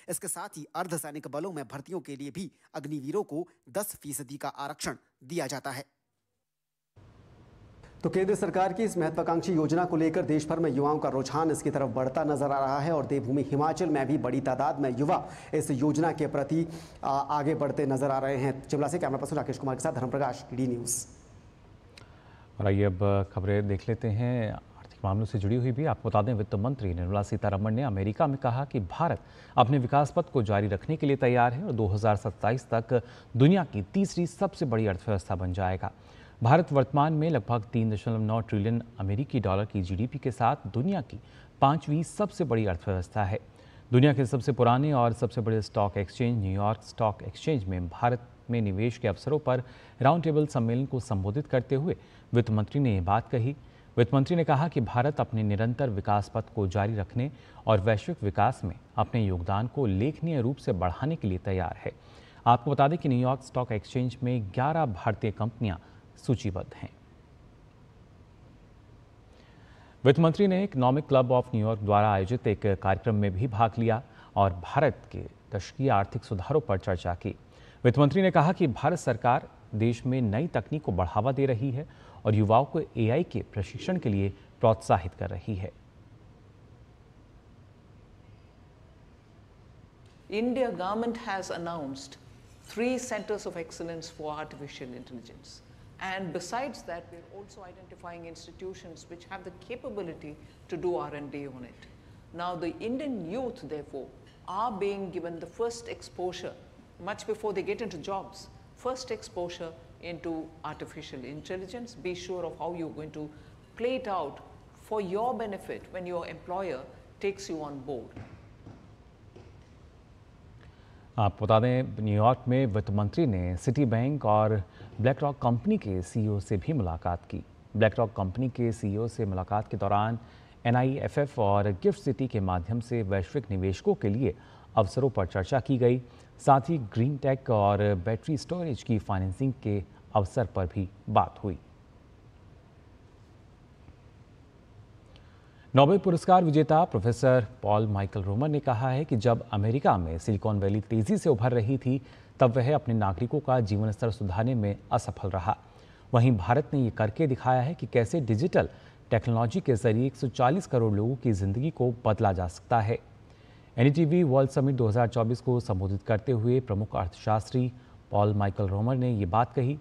इसके साथ ही अर्धसैनिक बलों में भर्तियों के लिए भी अग्निवीरों को 10% का आरक्षण दिया जाता है। तो केंद्र सरकार की इस महत्वाकांक्षी योजना को लेकर देश भर में युवाओं का रुझान इसकी तरफ बढ़ता नजर आ रहा है और देवभूमि हिमाचल में भी बड़ी तादाद में युवा इस योजना के प्रति आगे बढ़ते नजर आ रहे हैं। शिमला से कैमरा पर्सन राकेश कुमार के साथ धर्मप्रकाश, DD न्यूज़। और आइए अब खबरें देख लेते हैं आर्थिक मामलों से जुड़ी हुई भी। आपको बता दें, वित्त मंत्री निर्मला सीतारमण ने अमेरिका में कहा कि भारत अपने विकास पथ को जारी रखने के लिए तैयार है और 2027 तक दुनिया की तीसरी सबसे बड़ी अर्थव्यवस्था बन जाएगा। भारत वर्तमान में लगभग 3.9 ट्रिलियन अमेरिकी डॉलर की GDP के साथ दुनिया की 5वीं सबसे बड़ी अर्थव्यवस्था है। दुनिया के सबसे पुराने और सबसे बड़े stock exchange New York stock exchange में भारत में निवेश के अवसरों पर राउंड टेबल सम्मेलन को संबोधित करते हुए वित्त मंत्री ने यह बात कही। वित्त मंत्री ने कहा कि भारत अपने निरंतर विकास पथ को जारी रखने और वैश्विक विकास में अपने योगदान को उल्लेखनीय रूप से बढ़ाने के लिए तैयार है। आपको बता दें कि न्यूयॉर्क स्टॉक एक्सचेंज में 11 भारतीय कंपनियां सूचीबद्ध हैं। वित्त मंत्री ने इकोनॉमिक क्लब ऑफ न्यूयॉर्क द्वारा आयोजित एक कार्यक्रम में भी भाग लिया और भारत के दशकीय आर्थिक सुधारों पर चर्चा की। वित्त मंत्री ने कहा कि भारत सरकार देश में नई तकनीक को बढ़ावा दे रही है और युवाओं को AI के प्रशिक्षण के लिए प्रोत्साहित कर रही है। India government has announced 3 centers of excellence for artificial intelligence. And besides that, we're also identifying institutions which have the capability to do R&D on it. Now, the Indian youth, therefore, are being given the first exposure, much before they get into jobs, first exposure into artificial intelligence. Be sure of how you're going to play it out for your benefit when your employer takes you on board. आपको बता दें, New York में वित्त मंत्री ने city bank और black rock company के CEO से भी मुलाकात की। ब्लैक रॉक कंपनी के CEO से मुलाकात के दौरान NIFF और गिफ्ट सिटी के माध्यम से वैश्विक निवेशकों के लिए अवसरों पर चर्चा की गई। साथ ही ग्रीन टेक और बैटरी स्टोरेज की फाइनेंसिंग के अवसर पर भी बात हुई। नोबेल पुरस्कार विजेता प्रोफेसर पॉल माइकल रोमर ने कहा है कि जब अमेरिका में सिलिकॉन वैली तेजी से उभर रही थी, तब वह अपने नागरिकों का जीवन स्तर सुधारने में असफल रहा। वहीं भारत ने ये करके दिखाया है कि कैसे डिजिटल टेक्नोलॉजी के जरिए 140 करोड़ लोगों की जिंदगी को बदला जा सकता है। NETV वर्ल्ड समिट 2024 को संबोधित करते हुए प्रमुख अर्थशास्त्री पॉल माइकल रोमर ने ये बात कही।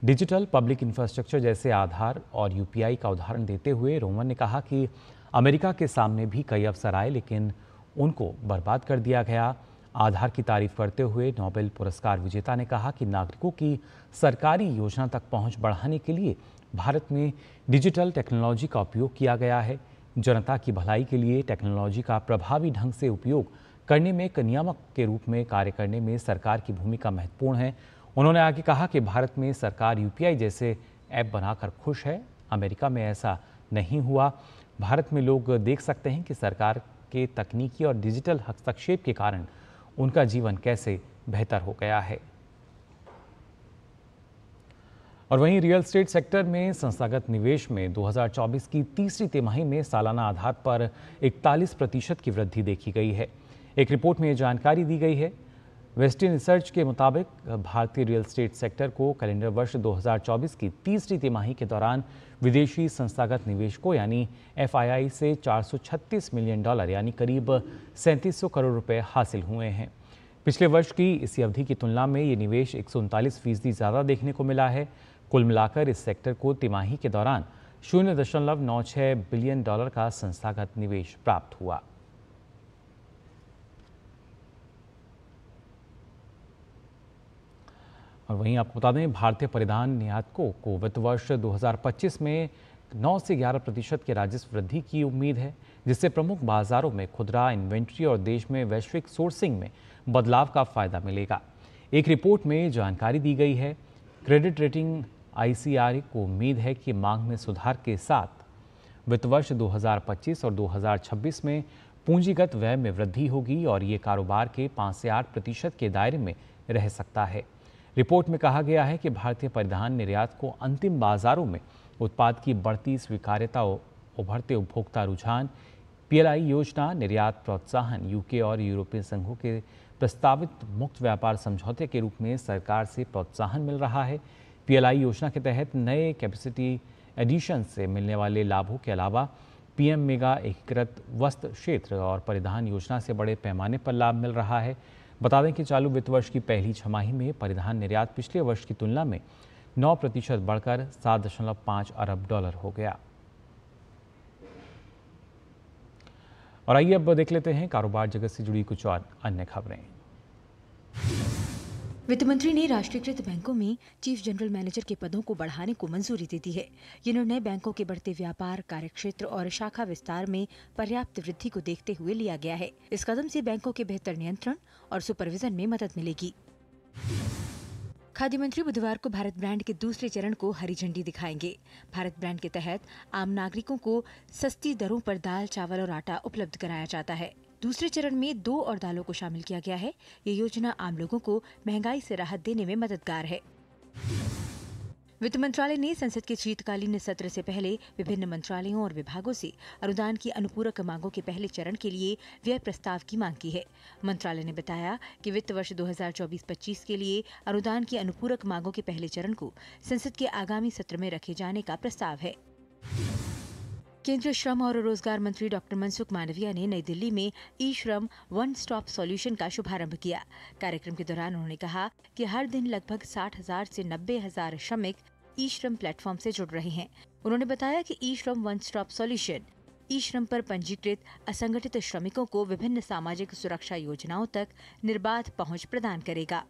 डिजिटल पब्लिक इंफ्रास्ट्रक्चर जैसे आधार और UPI का उदाहरण देते हुए रोमर ने कहा कि अमेरिका के सामने भी कई अवसर आए, लेकिन उनको बर्बाद कर दिया गया। आधार की तारीफ करते हुए नोबेल पुरस्कार विजेता ने कहा कि नागरिकों की सरकारी योजना तक पहुंच बढ़ाने के लिए भारत में डिजिटल टेक्नोलॉजी का उपयोग किया गया है। जनता की भलाई के लिए टेक्नोलॉजी का प्रभावी ढंग से उपयोग करने में एक नियामक के रूप में कार्य करने में सरकार की भूमिका महत्वपूर्ण है। उन्होंने आगे कहा कि भारत में सरकार UPI जैसे ऐप बनाकर खुश है। अमेरिका में ऐसा नहीं हुआ। भारत में लोग देख सकते हैं कि सरकार के तकनीकी और डिजिटल हस्तक्षेप के कारण उनका जीवन कैसे बेहतर हो गया है। और वहीं रियल एस्टेट सेक्टर में संस्थागत निवेश में 2024 की तीसरी तिमाही में सालाना आधार पर 41% की वृद्धि देखी गई है। एक रिपोर्ट में ये जानकारी दी गई है। वेस्टर्न रिसर्च के मुताबिक भारतीय रियल एस्टेट सेक्टर को कैलेंडर वर्ष 2024 की तीसरी तिमाही के दौरान विदेशी संस्थागत निवेशकों यानी FII से $436 मिलियन यानी करीब 3700 करोड़ रुपए हासिल हुए हैं। पिछले वर्ष की इसी अवधि की तुलना में ये निवेश 139% ज़्यादा देखने को मिला है। कुल मिलाकर इस सेक्टर को तिमाही के दौरान $0.96 बिलियन का संस्थागत निवेश प्राप्त हुआ। और वहीं आपको बता दें, भारतीय परिधान निर्यातकों को वित्त वर्ष 2025 में 9 से 11% के राजस्व वृद्धि की उम्मीद है, जिससे प्रमुख बाजारों में खुदरा इन्वेंट्री और देश में वैश्विक सोर्सिंग में बदलाव का फायदा मिलेगा। एक रिपोर्ट में जानकारी दी गई है। क्रेडिट रेटिंग ICRA को उम्मीद है कि मांग में सुधार के साथ वित्त वर्ष 2025 और 2026 में पूंजीगत व्यय में वृद्धि होगी और ये कारोबार के 5 से 8% के दायरे में रह सकता है। रिपोर्ट में कहा गया है कि भारतीय परिधान निर्यात को अंतिम बाजारों में उत्पाद की बढ़ती स्वीकार्यता, उभरते उपभोक्ता रुझान, PLI योजना, निर्यात प्रोत्साहन, UK और यूरोपीय संघों के प्रस्तावित मुक्त व्यापार समझौते के रूप में सरकार से प्रोत्साहन मिल रहा है। PLI योजना के तहत नए कैपेसिटी एडिशन से मिलने वाले लाभों के अलावा PM मेगा एकीकृत वस्त्र क्षेत्र और परिधान योजना से बड़े पैमाने पर लाभ मिल रहा है। बता दें कि चालू वित्त वर्ष की पहली छमाही में परिधान निर्यात पिछले वर्ष की तुलना में 9% बढ़कर $7.5 अरब हो गया। और आइए अब देख लेते हैं कारोबार जगत से जुड़ी कुछ और अन्य खबरें। वित्त मंत्री ने राष्ट्रीयकृत बैंकों में चीफ जनरल मैनेजर के पदों को बढ़ाने को मंजूरी दे दी है। ये निर्णय बैंकों के बढ़ते व्यापार, कार्यक्षेत्र और शाखा विस्तार में पर्याप्त वृद्धि को देखते हुए लिया गया है। इस कदम से बैंकों के बेहतर नियंत्रण और सुपरविजन में मदद मिलेगी। खाद्य मंत्री बुधवार को भारत ब्रांड के दूसरे चरण को हरी झंडी दिखाएंगे। भारत ब्रांड के तहत आम नागरिकों को सस्ती दरों पर दाल, चावल और आटा उपलब्ध कराया जाता है। दूसरे चरण में 2 और दालों को शामिल किया गया है। ये योजना आम लोगों को महंगाई से राहत देने में मददगार है। वित्त मंत्रालय ने संसद के शीतकालीन सत्र से पहले विभिन्न मंत्रालयों और विभागों से अनुदान की अनुपूरक मांगों के पहले चरण के लिए व्यय प्रस्ताव की मांग की है। मंत्रालय ने बताया कि वित्त वर्ष 2024-25 के लिए अनुदान की अनुपूरक मांगों के पहले चरण को संसद के आगामी सत्र में रखे जाने का प्रस्ताव है। केंद्रीय श्रम और रोजगार मंत्री डॉक्टर मनसुख मांडविया ने नई दिल्ली में ई-श्रम वन स्टॉप सॉल्यूशन का शुभारंभ किया। कार्यक्रम के दौरान उन्होंने कहा कि हर दिन लगभग 60,000 से 90,000 श्रमिक ई-श्रम प्लेटफॉर्म से जुड़ रहे हैं। उन्होंने बताया कि e-Shram one stop solution e-Shram पर पंजीकृत असंगठित श्रमिकों को विभिन्न सामाजिक सुरक्षा योजनाओं तक निर्बाध पहुंच प्रदान करेगा।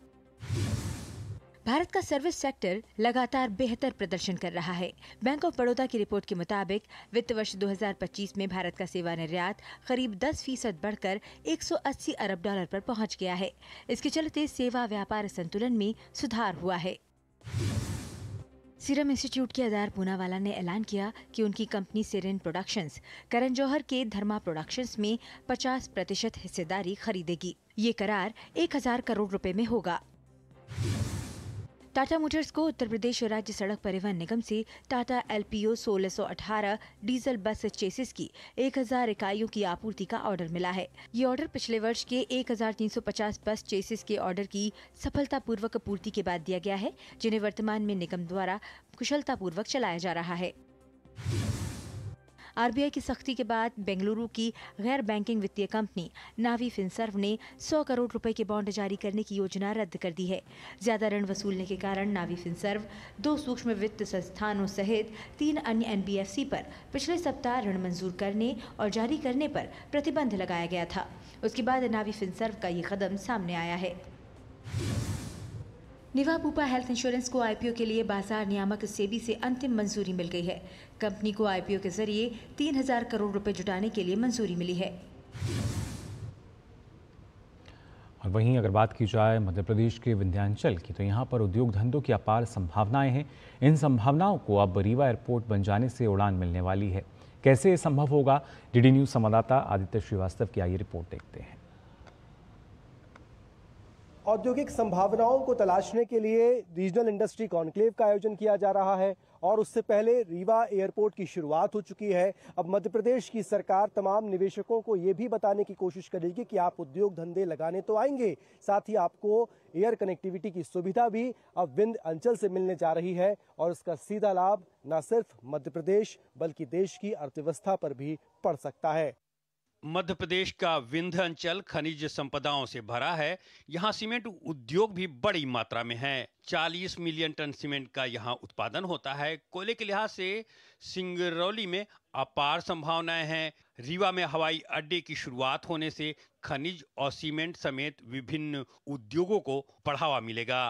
भारत का सर्विस सेक्टर लगातार बेहतर प्रदर्शन कर रहा है। बैंक ऑफ बड़ौदा की रिपोर्ट के मुताबिक वित्त वर्ष 2025 में भारत का सेवा निर्यात करीब 10% बढ़कर $180 अरब पर पहुंच गया है। इसके चलते सेवा व्यापार संतुलन में सुधार हुआ है। सीरम इंस्टीट्यूट के अदार पूनावाला ने ऐलान किया कि उनकी कंपनी सेरेन प्रोडक्शंस करण जौहर के धर्मा प्रोडक्शंस में 50% हिस्सेदारी खरीदेगी। ये करार 1000 करोड़ रुपए में होगा। टाटा मोटर्स को उत्तर प्रदेश राज्य सड़क परिवहन निगम से टाटा LPO 1618 डीजल बस चेसिस की 1000 इकाइयों की आपूर्ति का ऑर्डर मिला है। ये ऑर्डर पिछले वर्ष के 1350 बस चेसिस के ऑर्डर की सफलतापूर्वक पूर्ति के बाद दिया गया है, जिन्हें वर्तमान में निगम द्वारा कुशलतापूर्वक चलाया जा रहा है। RBI की सख्ती के बाद बेंगलुरु की गैर बैंकिंग वित्तीय कंपनी नावी फिनसर्व ने 100 करोड़ रुपए के बॉन्ड जारी करने की योजना रद्द कर दी है। ज्यादा ऋण वसूलने के कारण नावी फिनसर्व 2 सूक्ष्म वित्त संस्थानों सहित 3 अन्य NBFC पर पिछले सप्ताह ऋण मंजूर करने और जारी करने पर प्रतिबंध लगाया गया था। उसके बाद नावी फिनसर्व का ये कदम सामने आया है। निवा बुपा हेल्थ इंश्योरेंस को IPO के लिए बाजार नियामक सेबी से अंतिम मंजूरी मिल गई है। कंपनी को IPO के जरिए 3000 करोड़ रुपए जुटाने के लिए मंजूरी मिली है। और वहीं अगर बात की जाए मध्य प्रदेश के विंध्याचल की, तो यहाँ पर उद्योग धंधों की अपार संभावनाएं हैं। इन संभावनाओं को अब रीवा एयरपोर्ट बन जाने से उड़ान मिलने वाली है। कैसे ये संभव होगा, DD न्यूज़ संवाददाता आदित्य श्रीवास्तव की आइए रिपोर्ट देखते हैं। औद्योगिक संभावनाओं को तलाशने के लिए रीजनल इंडस्ट्री कॉन्क्लेव का आयोजन किया जा रहा है और उससे पहले रीवा एयरपोर्ट की शुरुआत हो चुकी है। अब मध्य प्रदेश की सरकार तमाम निवेशकों को ये भी बताने की कोशिश करेगी कि आप उद्योग धंधे लगाने तो आएंगे, साथ ही आपको एयर कनेक्टिविटी की सुविधा भी अब विंध्य अंचल से मिलने जा रही है और इसका सीधा लाभ न सिर्फ मध्य प्रदेश बल्कि देश की अर्थव्यवस्था पर भी पड़ सकता है। मध्य प्रदेश का विंध्य अंचल खनिज संपदाओं से भरा है। यहाँ सीमेंट उद्योग भी बड़ी मात्रा में है। 40 मिलियन टन सीमेंट का यहाँ उत्पादन होता है। कोयले के लिहाज से सिंगरौली में अपार संभावनाएं हैं। रीवा में हवाई अड्डे की शुरुआत होने से खनिज और सीमेंट समेत विभिन्न उद्योगों को बढ़ावा मिलेगा।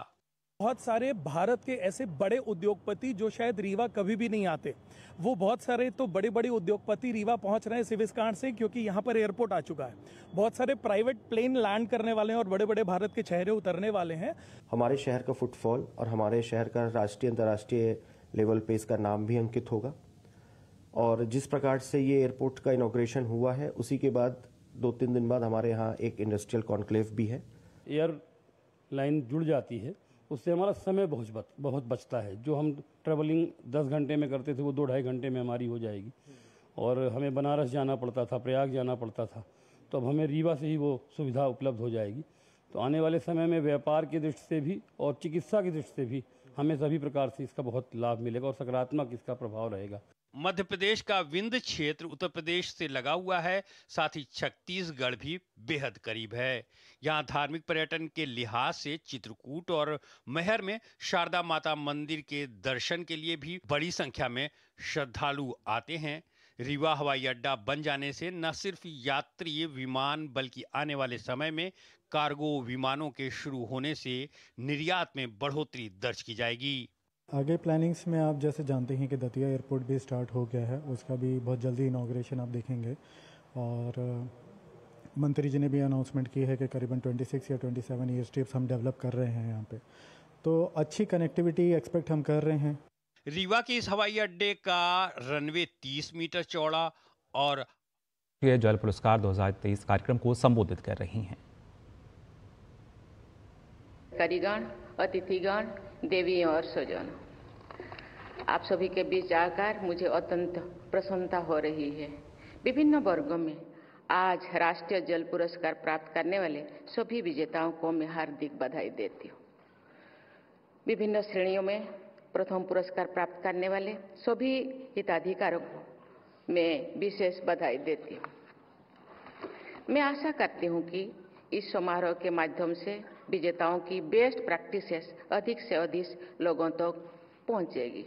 बहुत सारे भारत के ऐसे बड़े उद्योगपति जो शायद रीवा कभी भी नहीं आते, वो बहुत सारे तो बड़े बड़े उद्योगपति रीवा पहुंच रहे हैं सिविस्कांड से, क्योंकि यहाँ पर एयरपोर्ट आ चुका है। बहुत सारे प्राइवेट प्लेन लैंड करने वाले हैं और बड़े बड़े भारत के चेहरे उतरने वाले हैं। हमारे शहर का फुटफॉल और हमारे शहर का राष्ट्रीय अंतर्राष्ट्रीय लेवल पे इसका नाम भी अंकित होगा। और जिस प्रकार से ये एयरपोर्ट का इनॉग्रेशन हुआ है, उसी के बाद 2-3 दिन बाद हमारे यहाँ एक इंडस्ट्रियल कॉन्क्लेव भी है। एयर लाइन जुड़ जाती है, उससे हमारा समय बहुत बचता है। जो हम ट्रैवलिंग 10 घंटे में करते थे वो 2-2.5 घंटे में हमारी हो जाएगी। और हमें बनारस जाना पड़ता था, प्रयाग जाना पड़ता था, तो अब हमें रीवा से ही वो सुविधा उपलब्ध हो जाएगी। तो आने वाले समय में व्यापार की दृष्टि से भी और चिकित्सा की दृष्टि से भी हमें सभी प्रकार से इसका बहुत लाभ मिलेगा और सकारात्मक इसका प्रभाव रहेगा। मध्य प्रदेश का विंध्य क्षेत्र उत्तर प्रदेश से लगा हुआ है, साथ ही छत्तीसगढ़ भी बेहद करीब है। यहाँ धार्मिक पर्यटन के लिहाज से चित्रकूट और मैहर में शारदा माता मंदिर के दर्शन के लिए भी बड़ी संख्या में श्रद्धालु आते हैं। रीवा हवाई अड्डा बन जाने से न सिर्फ यात्री विमान बल्कि आने वाले समय में कार्गो विमानों के शुरू होने से निर्यात में बढ़ोतरी दर्ज की जाएगी। आगे प्लानिंग्स में आप जैसे जानते हैं कि दतिया एयरपोर्ट भी स्टार्ट हो गया है, उसका भी बहुत जल्दी इनॉग्रेशन आप देखेंगे। और मंत्री जी ने भी अनाउंसमेंट की है कि करीबन 26 या 27 एयर स्ट्रिप्स हम डेवलप कर रहे हैं यहाँ पे, तो अच्छी कनेक्टिविटी एक्सपेक्ट हम कर रहे हैं। रीवा के इस हवाई अड्डे का रनवे 30 मीटर चौड़ा और जल पुरस्कार 2023 कार्यक्रम को संबोधित कर रही हैं। कारीगण, अतिथिगण, देवियों और स्वजन, आप सभी के बीच आकर मुझे अत्यंत प्रसन्नता हो रही है। विभिन्न वर्गों में आज राष्ट्रीय जल पुरस्कार प्राप्त करने वाले सभी विजेताओं को मैं हार्दिक बधाई देती हूँ। विभिन्न श्रेणियों में प्रथम पुरस्कार प्राप्त करने वाले सभी हिताधिकारियों को मैं विशेष बधाई देती हूँ। मैं आशा करती हूँ कि इस समारोह के माध्यम से विजेताओं की बेस्ट प्रैक्टिसेस अधिक से अधिक लोगों तक पहुंचेगी।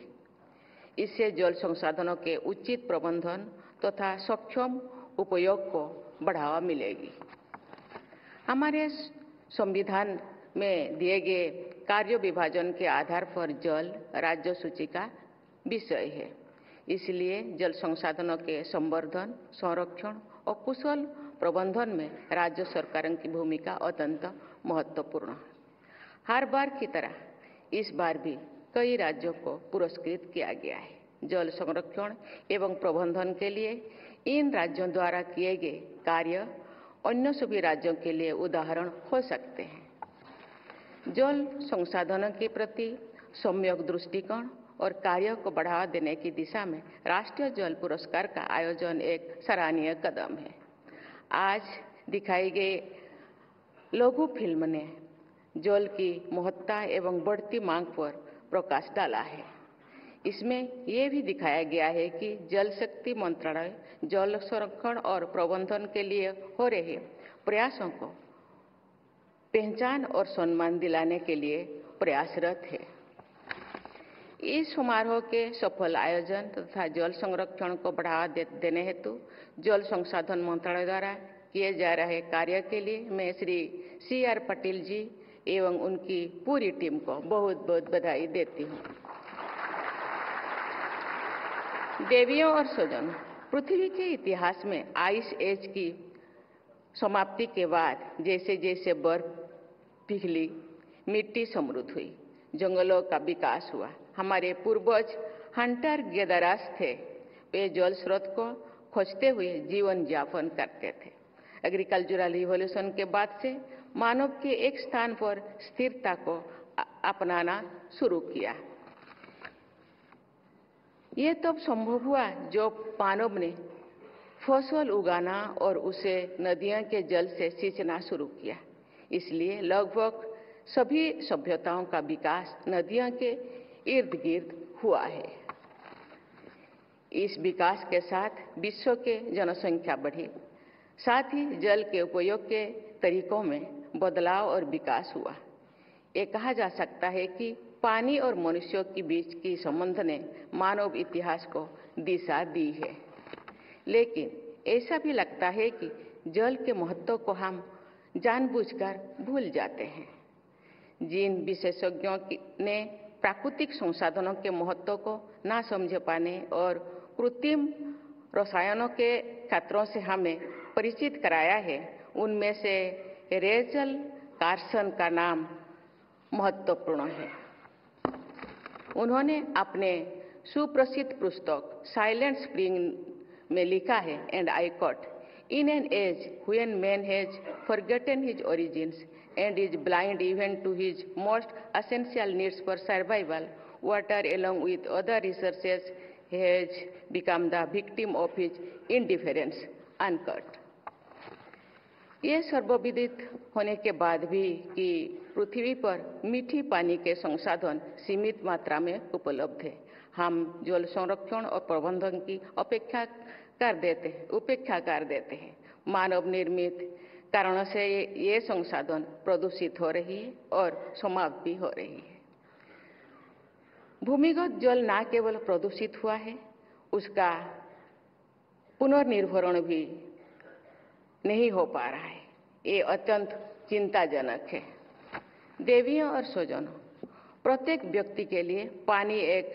इससे जल संसाधनों के उचित प्रबंधन तथा सक्षम उपयोग को बढ़ावा मिलेगी। हमारे संविधान में दिए गए कार्य विभाजन के आधार पर जल राज्य सूची का विषय है। इसलिए जल संसाधनों के संवर्धन, संरक्षण और कुशल प्रबंधन में राज्य सरकारों की भूमिका अत्यंत महत्वपूर्ण है। हर बार की तरह इस बार भी कई राज्यों को पुरस्कृत किया गया है। जल संरक्षण एवं प्रबंधन के लिए इन राज्यों द्वारा किए गए कार्य अन्य सभी राज्यों के लिए उदाहरण हो सकते हैं। जल संसाधनों के प्रति सम्यक दृष्टिकोण और कार्य को बढ़ावा देने की दिशा में राष्ट्रीय जल पुरस्कार का आयोजन एक सराहनीय कदम है। आज दिखाई गई लघु फिल्म ने जल की महत्ता एवं बढ़ती मांग पर प्रकाश डाला है। इसमें यह भी दिखाया गया है कि जल शक्ति मंत्रालय जल संरक्षण और प्रबंधन के लिए हो रहे प्रयासों को पहचान और सम्मान दिलाने के लिए प्रयासरत है। इस समारोह के सफल आयोजन तथा जल संरक्षण को बढ़ावा देने हेतु जल संसाधन मंत्रालय द्वारा किए जा रहे कार्य के लिए मैं श्री CR पटेल जी एवं उनकी पूरी टीम को बहुत बहुत बधाई देती हूँ। देवियों और स्वजन, पृथ्वी के इतिहास में आइस एज की समाप्ति के बाद जैसे जैसे बर्फ पिघली, मिट्टी समृद्ध हुई, जंगलों का विकास हुआ। हमारे पूर्वज हंटर गेदरास थे, वे जल स्रोत को खोजते हुए जीवन यापन करते थे। एग्रीकल्चरल रिवॉल्यूशन के बाद से मानव के एक स्थान पर स्थिरता को अपनाना शुरू किया। ये तब संभव हुआ जब मानव ने फसल उगाना और उसे नदियों के जल से सींचना शुरू किया। इसलिए लगभग सभी सभ्यताओं का विकास नदियों के इर्द गिर्द हुआ है। इस विकास के साथ विश्व के जनसंख्या बढ़ी, साथ ही जल के उपयोग के तरीकों में बदलाव और विकास हुआ। ये कहा जा सकता है कि पानी और मनुष्यों के बीच की संबंध ने मानव इतिहास को दिशा दी है। लेकिन ऐसा भी लगता है कि जल के महत्व को हम जानबूझकर भूल जाते हैं। जिन विशेषज्ञों ने प्राकृतिक संसाधनों के महत्व को ना समझ पाने और कृत्रिम रसायनों के खतरों से हमें परिचित कराया है, उनमें से रेचल कार्सन का नाम महत्वपूर्ण है। उन्होंने अपने सुप्रसिद्ध पुस्तक साइलेंट स्प्रिंग में लिखा है, and I quote, in an age when man has forgotten his origins and is blind even to his most essential needs for survival, water along with other resources has become the victim of his indifference, unquote. ये सर्वविदित होने के बाद भी कि पृथ्वी पर मीठी पानी के संसाधन सीमित मात्रा में उपलब्ध है, हम जल संरक्षण और प्रबंधन की उपेक्षा कर देते हैं। मानव निर्मित कारणों से ये संसाधन प्रदूषित हो रही है और समाप्त भी हो रही है। भूमिगत जल न केवल प्रदूषित हुआ है, उसका पुनर्निर्भरण भी नहीं हो पा रहा है। ये अत्यंत चिंताजनक है। देवियों और स्वजनों, प्रत्येक व्यक्ति के लिए पानी एक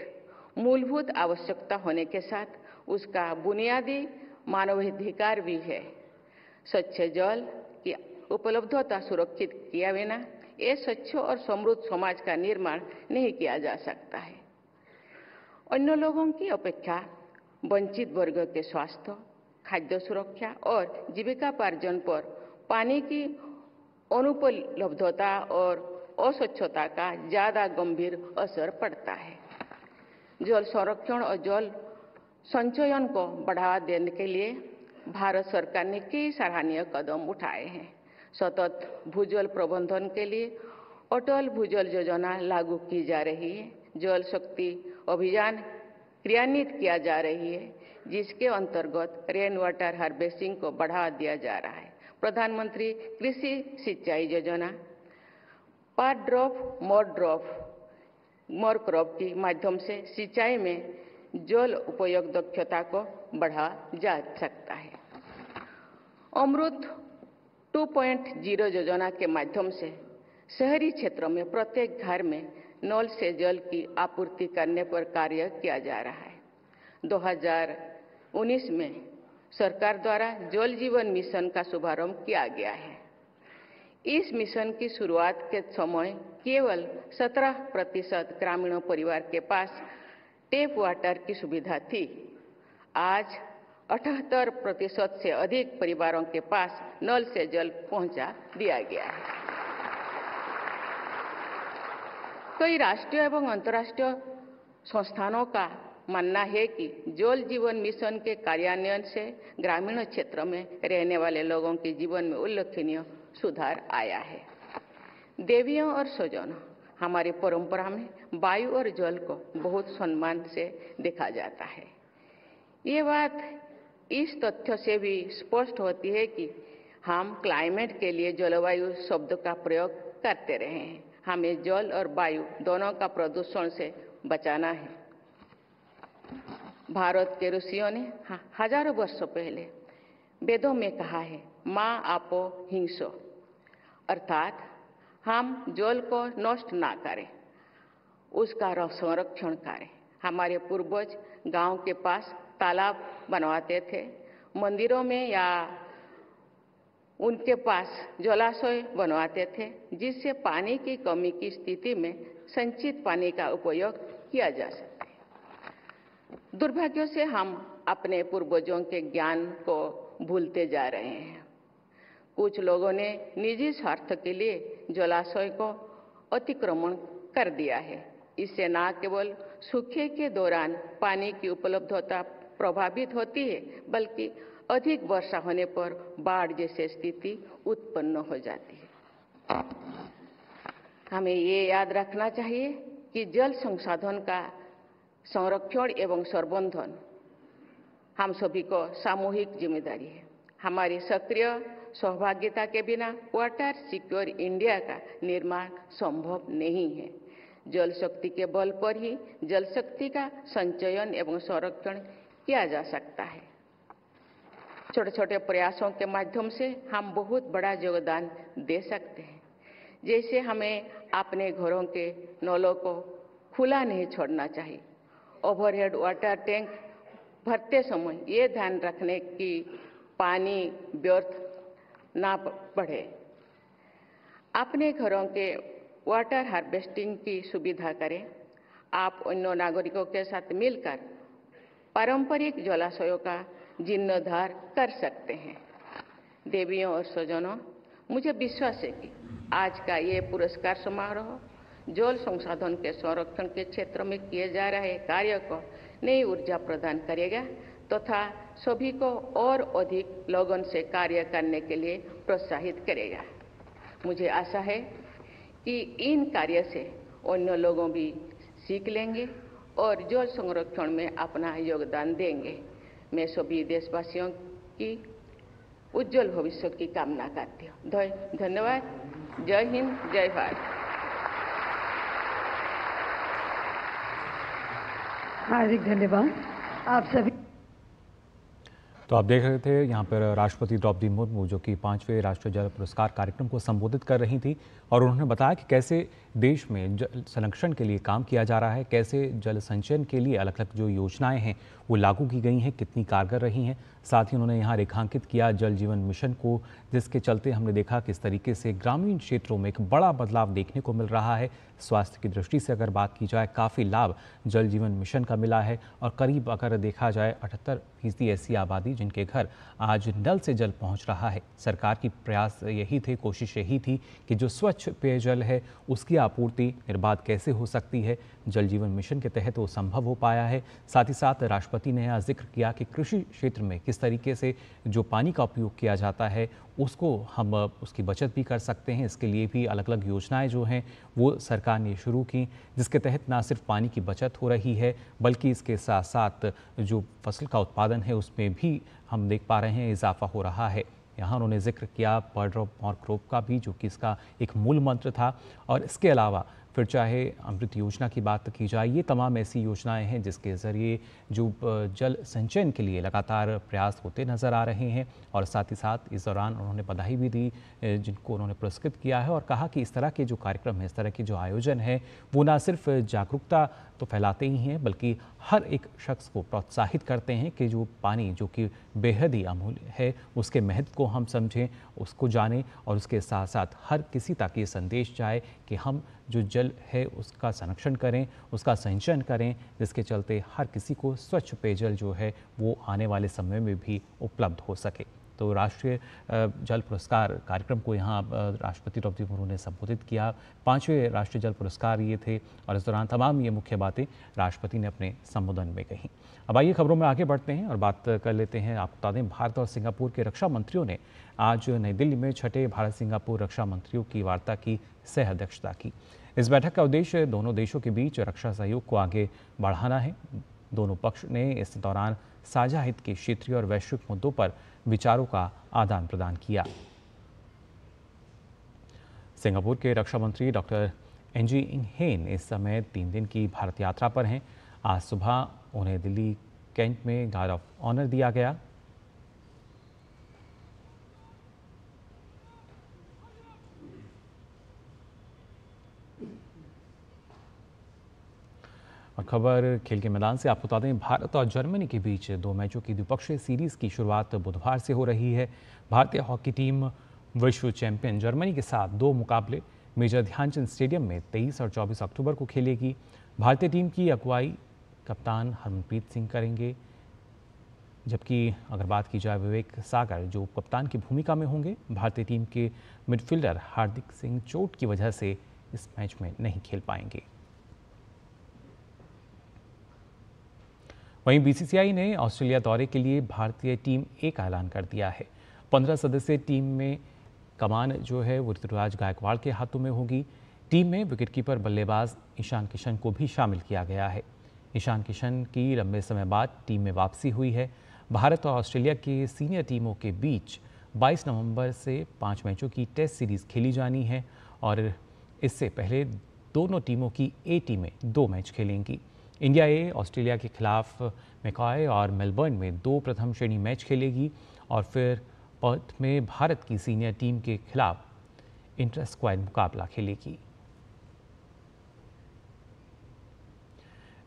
मूलभूत आवश्यकता होने के साथ उसका बुनियादी मानवाधिकार भी है। स्वच्छ जल की उपलब्धता सुरक्षित किया बिना ये स्वच्छ और समृद्ध समाज का निर्माण नहीं किया जा सकता है। अन्य लोगों की अपेक्षा वंचित वर्ग के स्वास्थ्य, खाद्य सुरक्षा और जीविकापार्जन पर पानी की अनुपलब्धता और अस्वच्छता का ज्यादा गंभीर असर पड़ता है। जल संरक्षण और जल संचयन को बढ़ावा देने के लिए भारत सरकार ने कई सराहनीय कदम उठाए हैं। सतत भूजल प्रबंधन के लिए अटल भूजल योजना लागू की जा रही है। जल शक्ति अभियान क्रियान्वित किया जा रही है, जिसके अंतर्गत रेन वाटर हार्वेस्टिंग को बढ़ावा दिया जा रहा है। प्रधानमंत्री कृषि सिंचाई योजना, पार ड्रॉप मोर क्रॉप के माध्यम से सिंचाई में जल उपयोग दक्षता को बढ़ा जा सकता है। अमृत 2.0 योजना के माध्यम से शहरी क्षेत्रों में प्रत्येक घर में नल से जल की आपूर्ति करने पर कार्य किया जा रहा है। 2019 में सरकार द्वारा जल जीवन मिशन का शुभारंभ किया गया है। इस मिशन की शुरुआत के समय केवल 17% ग्रामीण परिवार के पास टैप वाटर की सुविधा थी। आज 78% से अधिक परिवारों के पास नल से जल पहुंचा दिया गया है। कई राष्ट्रीय एवं अंतर्राष्ट्रीय संस्थानों का मानना है कि जल जीवन मिशन के कार्यान्वयन से ग्रामीण क्षेत्र में रहने वाले लोगों के जीवन में उल्लेखनीय सुधार आया है। देवियों और स्वजनों, हमारी परंपरा में वायु और जल को बहुत सम्मान से देखा जाता है। ये बात इस तथ्य से भी स्पष्ट होती है कि हम क्लाइमेट के लिए जलवायु शब्द का प्रयोग करते रहे हैं। हमें जल और वायु दोनों का प्रदूषण से बचाना है। भारत के ऋषियों ने हजारों वर्षों पहले वेदों में कहा है, माँ आपो हिंसो, अर्थात हम जल को नष्ट ना करें, उसका संरक्षण करें। हमारे पूर्वज गांव के पास तालाब बनवाते थे, मंदिरों में या उनके पास जलाशय बनवाते थे, जिससे पानी की कमी की स्थिति में संचित पानी का उपयोग किया जा सकता है। दुर्भाग्य से हम अपने पूर्वजों के ज्ञान को भूलते जा रहे हैं। कुछ लोगों ने निजी स्वार्थ के लिए जलाशय को अतिक्रमण कर दिया है। इससे न केवल सूखे के दौरान पानी की उपलब्धता प्रभावित होती है, बल्कि अधिक वर्षा होने पर बाढ़ जैसी स्थिति उत्पन्न हो जाती है। हमें ये याद रखना चाहिए कि जल संसाधन का संरक्षण एवं संवर्धन हम सभी को सामूहिक जिम्मेदारी है। हमारी सक्रिय सहभागिता के बिना वाटर सिक्योर इंडिया का निर्माण संभव नहीं है। जल शक्ति के बल पर ही जल शक्ति का संचयन एवं संरक्षण किया जा सकता है। छोटे छोटे प्रयासों के माध्यम से हम बहुत बड़ा योगदान दे सकते हैं। जैसे हमें अपने घरों के नलों को खुला नहीं छोड़ना चाहिए। ओवरहेड वाटर टैंक भरते समय ये ध्यान रखने की पानी व्यर्थ ना बढ़े। अपने घरों के वाटर हार्वेस्टिंग की सुविधा करें। आप अन्य नागरिकों के साथ मिलकर पारंपरिक जलाशयों का जीर्णोद्धार कर सकते हैं। देवियों और स्वजनों, मुझे विश्वास है कि आज का ये पुरस्कार समारोह जल संसाधन के संरक्षण के क्षेत्र में किए जा रहे कार्य को नई ऊर्जा प्रदान करेगा तथा सभी को और अधिक लगन से कार्य करने के लिए प्रोत्साहित करेगा। मुझे आशा है कि इन कार्य से अन्य लोगों भी सीख लेंगे और जल संरक्षण में अपना योगदान देंगे। मैं सभी देशवासियों की उज्जवल भविष्य की कामना करती हूँ। धन्यवाद। जय हिंद, जय भारत। हार्दिक धन्यवाद आप सभी। तो आप देख रहे थे यहाँ पर राष्ट्रपति द्रौपदी मुर्मू जो कि 5वें राष्ट्रीय जल पुरस्कार कार्यक्रम को संबोधित कर रही थी और उन्होंने बताया कि कैसे देश में जल संरक्षण के लिए काम किया जा रहा है, कैसे जल संचयन के लिए अलग अलग जो योजनाएं हैं वो लागू की गई हैं, कितनी कारगर रही हैं। साथ ही उन्होंने यहाँ रेखांकित किया जल जीवन मिशन को, जिसके चलते हमने देखा किस तरीके से ग्रामीण क्षेत्रों में एक बड़ा बदलाव देखने को मिल रहा है। स्वास्थ्य की दृष्टि से अगर बात की जाए, काफ़ी लाभ जल जीवन मिशन का मिला है और करीब अगर देखा जाए 78% ऐसी आबादी जिनके घर आज नल से जल पहुंच रहा है। सरकार की प्रयास यही थे, कोशिश यही थी कि जो स्वच्छ पेयजल है उसकी आपूर्ति निर्बाध कैसे हो सकती है। जल जीवन मिशन के तहत वो संभव हो पाया है। साथ ही साथ राष्ट्रपति ने यहाँ जिक्र किया कि कृषि क्षेत्र में किस तरीके से जो पानी का उपयोग किया जाता है उसको हम उसकी बचत भी कर सकते हैं। इसके लिए भी अलग अलग योजनाएं जो हैं वो सरकार ने शुरू की, जिसके तहत ना सिर्फ पानी की बचत हो रही है बल्कि इसके साथ साथ जो फसल का उत्पादन है उसमें भी हम देख पा रहे हैं इजाफा हो रहा है। यहाँ उन्होंने जिक्र किया पर ड्रॉप मोर क्रॉप का भी, जो कि इसका एक मूल मंत्र था। और इसके अलावा फिर चाहे अमृत योजना की बात की जाए, ये तमाम ऐसी योजनाएं हैं जिसके ज़रिए जो जल संचयन के लिए लगातार प्रयास होते नज़र आ रहे हैं। और साथ ही साथ इस दौरान उन्होंने बधाई भी दी जिनको उन्होंने पुरस्कृत किया है और कहा कि इस तरह के जो कार्यक्रम हैं, इस तरह के जो आयोजन है वो ना सिर्फ जागरूकता तो फैलाते ही हैं बल्कि हर एक शख्स को प्रोत्साहित करते हैं कि जो पानी जो कि बेहद ही अमूल्य है उसके महत्व को हम समझें, उसको जानें और उसके साथ साथ हर किसी तक ये संदेश जाए कि हम जो जल है उसका संरक्षण करें, उसका संचयन करें, जिसके चलते हर किसी को स्वच्छ पेयजल जो है वो आने वाले समय में भी उपलब्ध हो सके। तो राष्ट्रीय जल पुरस्कार कार्यक्रम को यहाँ राष्ट्रपति द्रौपदी मुर्मू ने संबोधित किया। 5वें राष्ट्रीय जल पुरस्कार ये थे और इस दौरान तमाम ये मुख्य बातें राष्ट्रपति ने अपने संबोधन में कहीं। अब आइए खबरों में आगे बढ़ते हैं और बात कर लेते हैं। आपको बता दें, भारत और सिंगापुर के रक्षा मंत्रियों ने आज नई दिल्ली में 6ठे भारत सिंगापुर रक्षा मंत्रियों की वार्ता की सह अध्यक्षता की। इस बैठक का उद्देश्य दोनों देशों के बीच रक्षा सहयोग को आगे बढ़ाना है। दोनों पक्ष ने इस दौरान साझा हित के क्षेत्रीय और वैश्विक मुद्दों पर विचारों का आदान प्रदान किया। सिंगापुर के रक्षा मंत्री डॉक्टर एंजी इंग हेन इस समय 3 दिन की भारत यात्रा पर हैं। आज सुबह उन्हें दिल्ली कैंट में गार्ड ऑफ ऑनर दिया गया। और खबर खेल के मैदान से आपको बता दें, भारत और जर्मनी के बीच 2 मैचों की द्विपक्षीय सीरीज की शुरुआत बुधवार से हो रही है। भारतीय हॉकी टीम विश्व चैंपियन जर्मनी के साथ 2 मुकाबले मेजर ध्यानचंद स्टेडियम में 23 और 24 अक्टूबर को खेलेगी। भारतीय टीम की अगुवाई कप्तान हरमनप्रीत सिंह करेंगे। जबकि अगर बात की जाए विवेक सागर जो कप्तान की भूमिका में होंगे, भारतीय टीम के मिडफील्डर हार्दिक सिंह चोट की वजह से इस मैच में नहीं खेल पाएंगे। वहीं बीसीसीआई ने ऑस्ट्रेलिया दौरे के लिए भारतीय टीम ए का ऐलान कर दिया है। 15 सदस्यीय टीम में कमान जो है वो ऋतुराज गायकवाड़ के हाथों में होगी। टीम में विकेटकीपर बल्लेबाज ईशान किशन को भी शामिल किया गया है। ईशान किशन की लंबे समय बाद टीम में वापसी हुई है। भारत और ऑस्ट्रेलिया के सीनियर टीमों के बीच 22 नवंबर से 5 मैचों की टेस्ट सीरीज खेली जानी है और इससे पहले दोनों टीमों की ए टीमें 2 मैच खेलेंगी। इंडिया ए ऑस्ट्रेलिया के खिलाफ मैकॉय और मेलबर्न में 2 प्रथम श्रेणी मैच खेलेगी और फिर पर्थ में भारत की सीनियर टीम के खिलाफ इंटर स्क्वाड मुकाबला खेलेगी।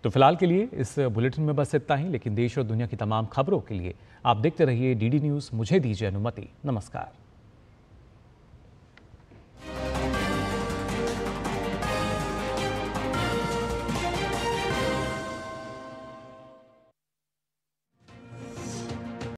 तो फिलहाल के लिए इस बुलेटिन में बस इतना ही, लेकिन देश और दुनिया की तमाम खबरों के लिए आप देखते रहिए डीडी न्यूज़। मुझे दीजिए अनुमति। नमस्कार।